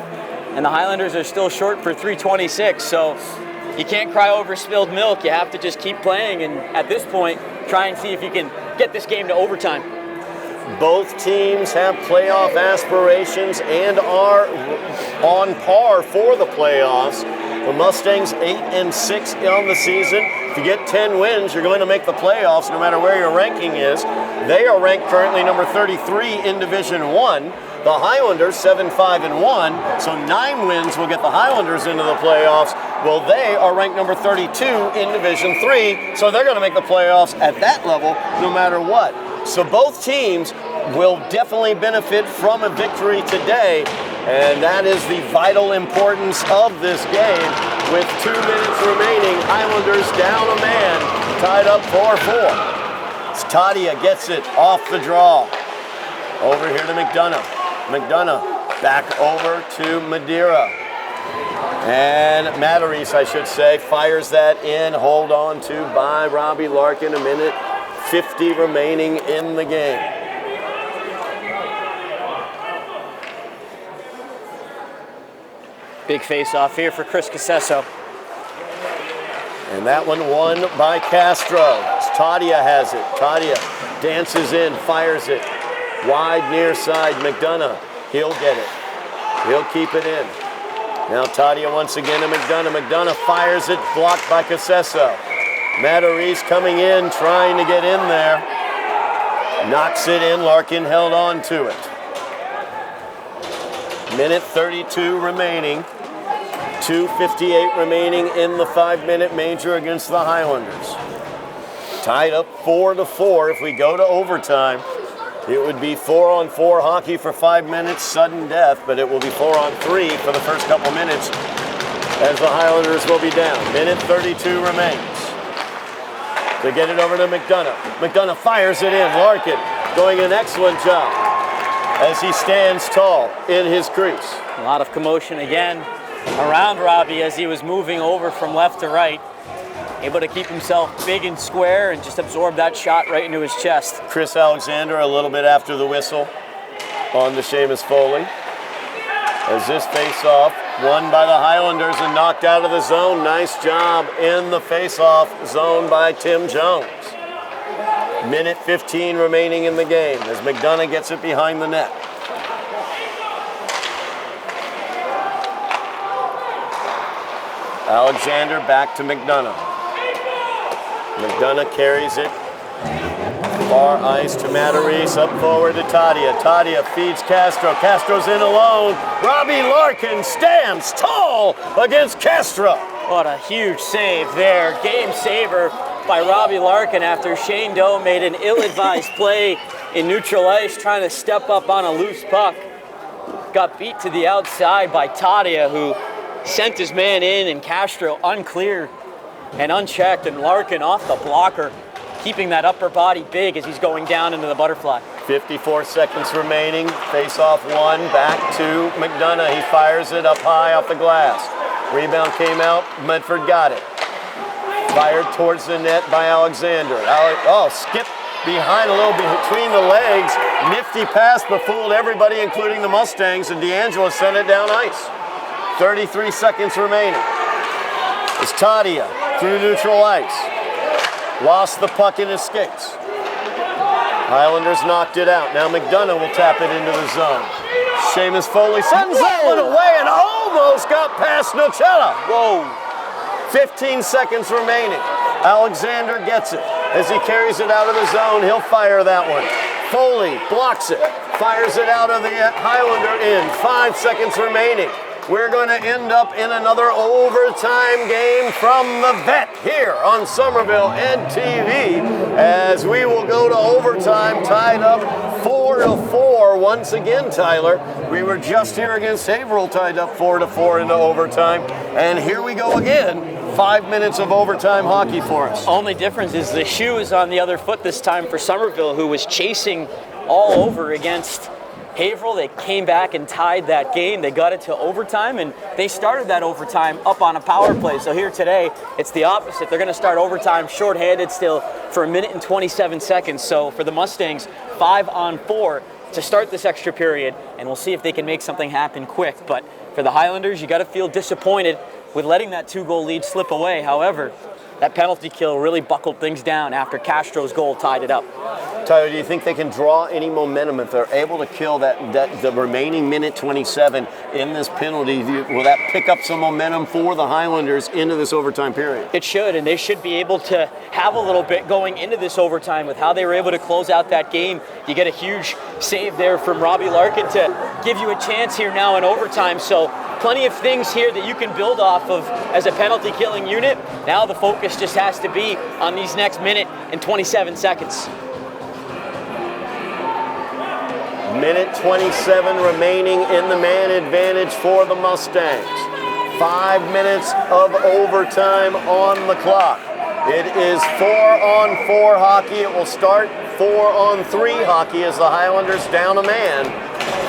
S3: and the Highlanders are still short for 3:26, so you can't cry over spilled milk. You have to just keep playing, and at this point, try and see if you can get this game to overtime.
S2: Both teams have playoff aspirations and are on par for the playoffs. The Mustangs 8-6 on the season. If you get 10 wins, you're going to make the playoffs no matter where your ranking is. They are ranked currently number 33 in Division 1. The Highlanders 7-5-1, so 9 wins will get the Highlanders into the playoffs. Well, they are ranked number 32 in Division 3, so they're going to make the playoffs at that level no matter what. So both teams will definitely benefit from a victory today, and that is the vital importance of this game. With 2 minutes remaining, Highlanders down a man, tied up 4-4. Tadia gets it off the draw. Over here to McDonough. McDonough back over to Madeira. And Matarese, I should say, fires that in, hold on to by Robbie Larkin. 1:50 remaining in the game.
S3: Big face-off here for Chris Casesso.
S2: And that one won by Castro. Tadia has it. Tadia dances in, fires it. Wide near side, McDonough. He'll get it. He'll keep it in. Now Tadia once again to McDonough. McDonough fires it, blocked by Casesso. Matarese coming in, trying to get in there. Knocks it in, Larkin held on to it. 1:32 remaining. 2:58 remaining in the 5-minute major against the Highlanders. Tied up 4-4. If we go to overtime, it would be 4-on-4 hockey for 5 minutes, sudden death, but it will be 4-on-3 for the first couple minutes as the Highlanders will be down. 1:32 remains. They get it over to McDonough. McDonough fires it in. Larkin doing an excellent job as he stands tall in his crease.
S3: A lot of commotion again around Robbie as he was moving over from left to right. Able to keep himself big and square and just absorb that shot right into his chest.
S2: Chris Alexander a little bit after the whistle on to Seamus Foley. As this face-off won by the Highlanders and knocked out of the zone. Nice job in the face-off zone by Tim Jones. 1:15 remaining in the game as McDonough gets it behind the net. Alexander back to McDonough. McDonough carries it. Far ice to Matarese, up forward to Tadia. Tadia feeds Castro. Castro's in alone. Robbie Larkin stands tall against Castro.
S3: What a huge save there. Game saver by Robbie Larkin after Shane Doe made an ill-advised play in neutral ice trying to step up on a loose puck. Got beat to the outside by Tadia, who sent his man in, and Castro uncleared and unchecked, and Larkin off the blocker, keeping that upper body big as he's going down into the butterfly.
S2: 54 seconds remaining. Face-off one, back to McDonough. He fires it up high off the glass. Rebound came out, Medford got it. Fired towards the net by Alexander. Skip behind a little bit between the legs. Nifty pass, but fooled everybody, including the Mustangs, and D'Angelo sent it down ice. 33 seconds remaining. It's Tadia through neutral ice. Lost the puck in his skates. Highlanders knocked it out. Now McDonough will tap it into the zone. Seamus Foley sends that one away and almost got past Nocella. Whoa. 15 seconds remaining. Alexander gets it. As he carries it out of the zone, he'll fire that one. Foley blocks it, fires it out of the Highlander end. 5 seconds remaining. We're going to end up in another overtime game from the vet here on Somerville EdTV as we will go to overtime, tied up 4-4 once again, Tyler. We were just here against Haverhill, tied up 4-4 into overtime, and here we go again. 5 minutes of overtime hockey for us.
S3: Only difference is the shoe is on the other foot this time for Somerville, who was chasing all over against Haverhill. They came back and tied that game. They got it to overtime, and they started that overtime up on a power play. So here today, it's the opposite. They're going to start overtime shorthanded still for 1 minute and 27 seconds. So for the Mustangs, 5-on-4 to start this extra period, and we'll see if they can make something happen quick. But for the Highlanders, you got to feel disappointed with letting that 2-goal lead slip away. However, that penalty kill really buckled things down after Castro's goal tied it up.
S2: Tyler, do you think they can draw any momentum if they're able to kill the remaining minute 27 in this penalty? Will that pick up some momentum for the Highlanders into this overtime period?
S3: It should, and they should be able to have a little bit going into this overtime with how they were able to close out that game. You get a huge save there from Robbie Larkin to give you a chance here now in overtime. So plenty of things here that you can build off of as a penalty killing unit. Now the focus just has to be on these next minute and 27 seconds.
S2: Minute 27 remaining in the man advantage for the Mustangs. 5 minutes of overtime on the clock. It is 4-on-4 hockey. It will start 4-on-3 hockey as the Highlanders down a man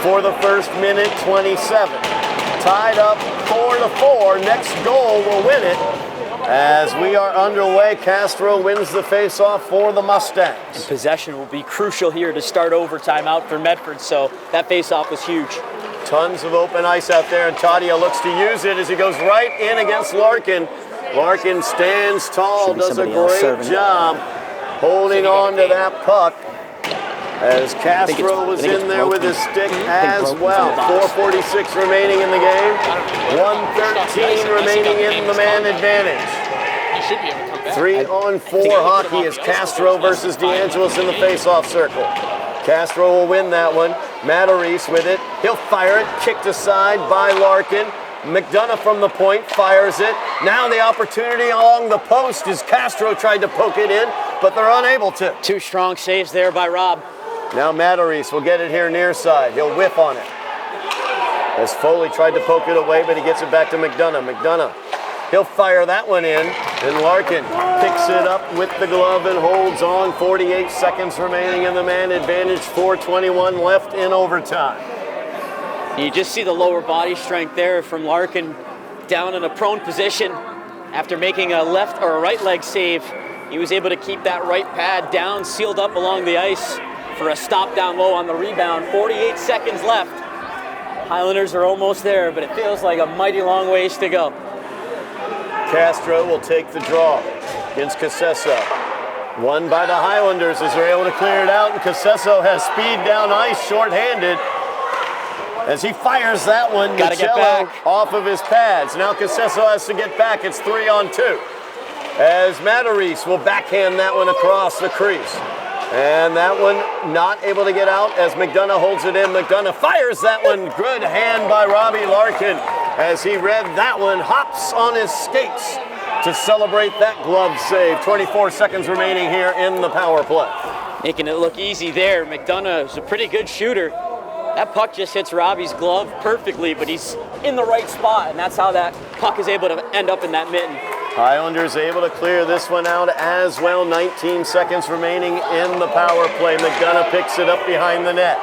S2: for the first minute 27. tied up 4-4. Next goal will win it. As we are underway, Castro wins the face-off for the Mustangs.
S3: And possession will be crucial here to start overtime out for Medford, so that face-off was huge.
S2: Tons of open ice out there, and Todd looks to use it as he goes right in against Larkin. Larkin stands tall, does a great job holding on to that puck. As Castro was in there with his stick as well. 4:46 remaining in the game. 1:13 remaining in the man advantage. 3-on-4 hockey as Castro versus DeAngelis in the face-off circle. Castro will win that one. Matarese with it. He'll fire it. Kicked aside by Larkin. McDonough from the point fires it. Now the opportunity along the post as Castro tried to poke it in, but they're unable to.
S3: Two strong saves there by Rob.
S2: Now Matarese will get it here near side. He'll whiff on it. As Foley tried to poke it away, but he gets it back to McDonough. McDonough, he'll fire that one in, and Larkin picks it up with the glove and holds on. 48 seconds remaining in the man advantage. 4:21 left in overtime.
S3: You just see the lower body strength there from Larkin down in a prone position. After making a left or a right leg save, he was able to keep that right pad down, sealed up along the ice for a stop down low on the rebound. 48 seconds left. Highlanders are almost there, but it feels like a mighty long ways to go.
S2: Castro will take the draw against Casesso. Won by the Highlanders as they're able to clear it out, and Casesso has speed down ice, shorthanded. As he fires that one,
S3: Gotta get
S2: Nicello
S3: back.
S2: off of his pads. Now Casesso has to get back. It's 3-on-2. As Matarese will backhand that one across the crease. And that one not able to get out as McDonough holds it in. McDonough fires that one. Good hand by Robbie Larkin as he read that one. Hops on his skates to celebrate that glove save. 24 seconds remaining here in the power play.
S3: Making it look easy there. McDonough is a pretty good shooter. That puck just hits Robbie's glove perfectly, but he's in the right spot, and that's how that puck is able to end up in that mitten.
S2: Highlanders able to clear this one out as well. 19 seconds remaining in the power play. McDonough picks it up behind the net.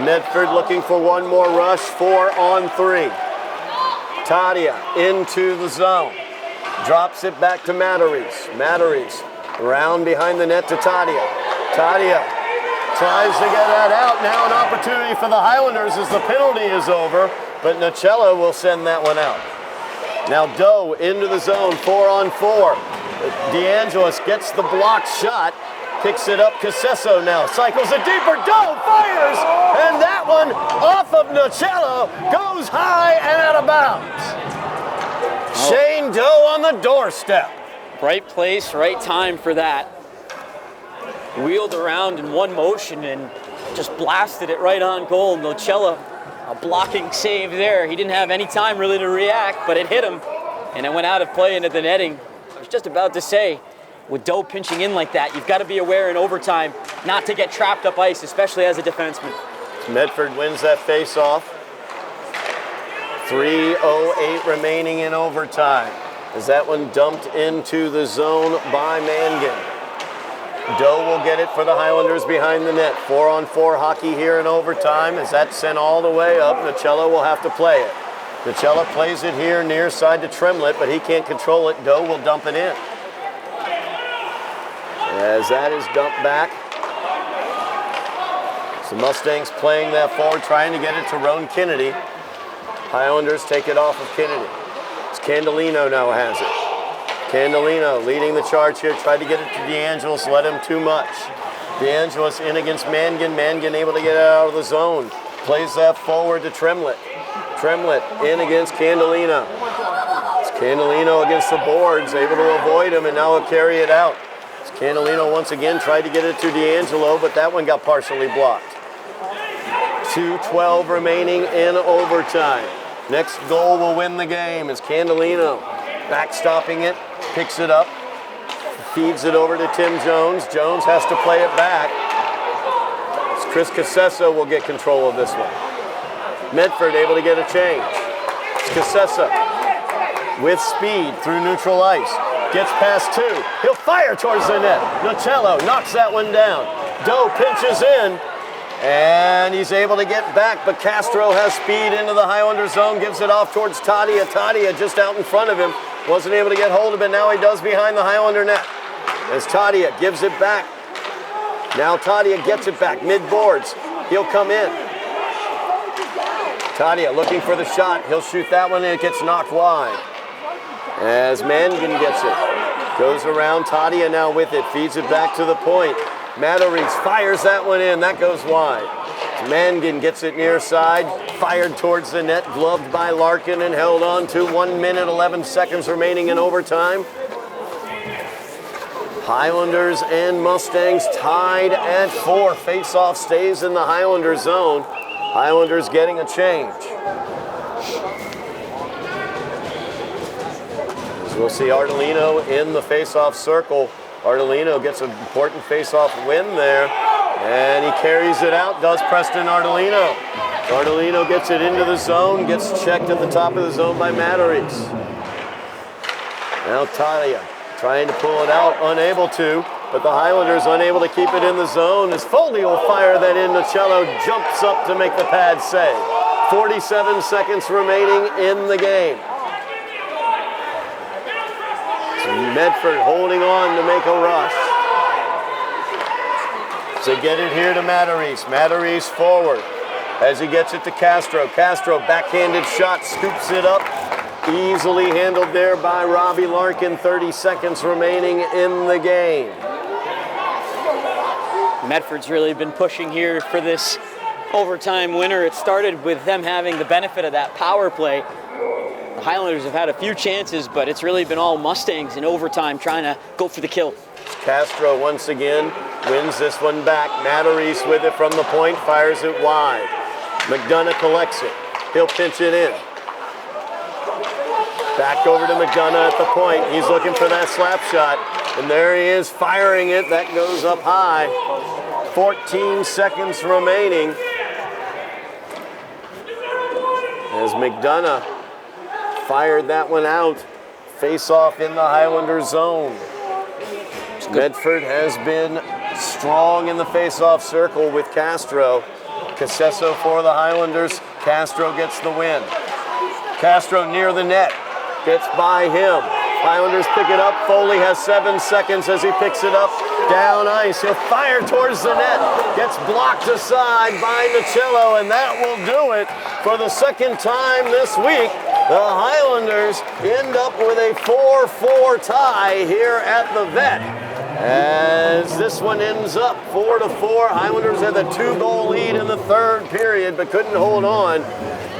S2: Medford looking for one more rush. 4-on-3. Tadia into the zone. Drops it back to Matarese. Matarese around behind the net to Tadia. Tadia tries to get that out. Now an opportunity for the Highlanders as the penalty is over, but Nicello will send that one out. Now Doe into the zone, 4-on-4. DeAngelis gets the blocked shot, picks it up. Casesso now cycles it deeper. Doe fires, and that one off of Nicello goes high and out of bounds. Shane Doe on the doorstep.
S3: Right place, right time for that. Wheeled around in one motion and just blasted it right on goal. Nicello, a blocking save there. He didn't have any time really to react, but it hit him, and it went out of play into the netting. I was just about to say, with Doe pinching in like that, you've got to be aware in overtime not to get trapped up ice, especially as a defenseman.
S2: Medford wins that face-off. 3:08 remaining in overtime. As that one dumped into the zone by Mangan. Doe will get it for the Highlanders behind the net. 4-on-4 hockey here in overtime as that's sent all the way up. Nicello will have to play it. Nicello plays it here near side to Tremlett, but he can't control it. Doe will dump it in. As that is dumped back. So Mustangs playing that forward, trying to get it to Roan Kennedy. Highlanders take it off of Kennedy. It's Candelino now has it. Candelino leading the charge here, tried to get it to DeAngelis, led him too much. DeAngelis in against Mangan. Mangan able to get it out of the zone. Plays that forward to Tremlett. Tremlett in against Candelino. It's Candelino against the boards, able to avoid him, and now he'll carry it out. It's Candelino once again tried to get it to D'Angelo, but that one got partially blocked. 2:12 remaining in overtime. Next goal will win the game as Candelino backstopping it, picks it up, feeds it over to Tim Jones. Jones has to play it back. Chris Casesso will get control of this one. Medford able to get a change. Casesso with speed through neutral ice. Gets past two. He'll fire towards the net. Nicello knocks that one down. Doe pinches in, And he's able to get back, but Castro has speed into the Highlander zone, gives it off towards Tadia. Tadia just out in front of him. Wasn't able to get hold of it. Now he does behind the Highlander net. As Tadia gives it back. Now Tadia gets it back, mid-boards. He'll come in. Tadia looking for the shot. He'll shoot that one and it gets knocked wide. As Mangan gets it. Goes around, Tadia now with it. Feeds it back to the point. Matarese fires that one in. That goes wide. Mangan gets it near side. Fired towards the net. Gloved by Larkin and held on to 1 minute, 11 seconds remaining in overtime. Highlanders and Mustangs tied at 4. Face-off stays in the Highlander zone. Highlanders getting a change. As we'll see Ardolino in the face-off circle. Ardolino gets an important face-off win there. And he carries it out, does Preston Ardolino. Ardolino gets it into the zone, gets checked at the top of the zone by Matarese. Now Tadia trying to pull it out, unable to, but the Highlanders unable to keep it in the zone as Foley will fire that in. Cello jumps up to make the pad save. 47 seconds remaining in the game. So Medford holding on to make a rush. So get it here to Matarese. Matarese forward as he gets it to Castro. Castro backhanded shot, scoops it up. Easily handled there by Robbie Larkin. 30 seconds remaining in the game.
S3: Medford's really been pushing here for this overtime winner. It started with them having the benefit of that power play. The Highlanders have had a few chances, but it's really been all Mustangs in overtime trying to go for the kill.
S2: Castro once again wins this one back. Matarese with it from the point, fires it wide. McDonough collects it. He'll pinch it in. Back over to McDonough at the point. He's looking for that slap shot. And there he is firing it. That goes up high. 14 seconds remaining. As McDonough fired that one out. Face off in the Highlander zone. Medford has been strong in the face-off circle with Castro. Casesso for the Highlanders. Castro gets the win. Castro near the net. Gets by him. Highlanders pick it up. Foley has 7 seconds as he picks it up. Down ice. He'll fire towards the net. Gets blocked aside by Cello, and that will do it for the second time this week. The Highlanders end up with a 4-4 tie here at the Vet. As this one ends up 4-4. Highlanders had the 2-goal lead in the third period, but couldn't hold on.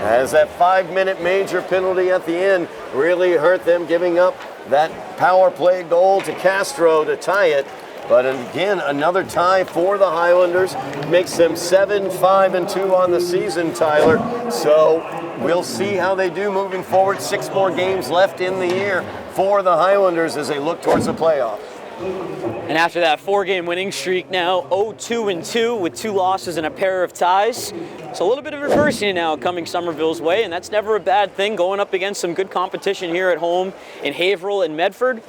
S2: As that 5-minute major penalty at the end really hurt them, giving up that power play goal to Castro to tie it. But again, another tie for the Highlanders. Makes them 7-5-2 on the season, Tyler. So we'll see how they do moving forward. 6 more games left in the year for the Highlanders as they look towards the playoffs.
S3: And after that 4-game winning streak now, 0-2-2 with 2 losses and a pair of ties. So a little bit of adversity now coming Somerville's way, and that's never a bad thing, going up against some good competition here at home in Haverhill and Medford.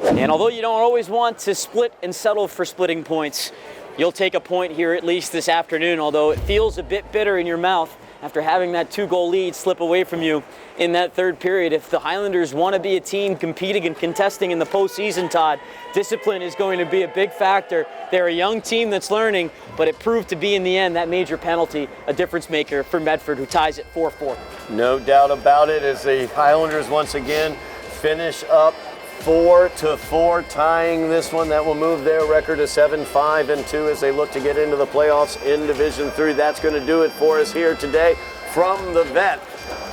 S3: And although you don't always want to split and settle for splitting points, you'll take a point here at least this afternoon, although it feels a bit bitter in your mouth after having that 2-goal lead slip away from you in that third period. If the Highlanders want to be a team competing and contesting in the postseason, Todd, discipline is going to be a big factor. They're a young team that's learning, but it proved to be in the end, that major penalty, a difference maker for Medford, who ties it 4-4.
S2: No doubt about it, as the Highlanders once again finish up 4-4, tying this one. That will move their record to 7-5-2 as they look to get into the playoffs in Division 3. That's going to do it for us here today from the Vet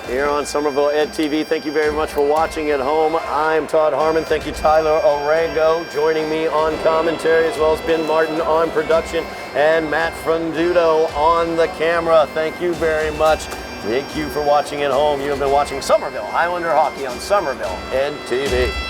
S2: here on Somerville Ed TV. Thank you very much for watching at home. I'm Todd Harmon. Thank you, Tyler Aragao, joining me on commentary, as well as Ben Martin on production and Matt Frandudo on the camera. Thank you very much. Thank you for watching at home. You have been watching Somerville Highlander Hockey on Somerville Ed TV.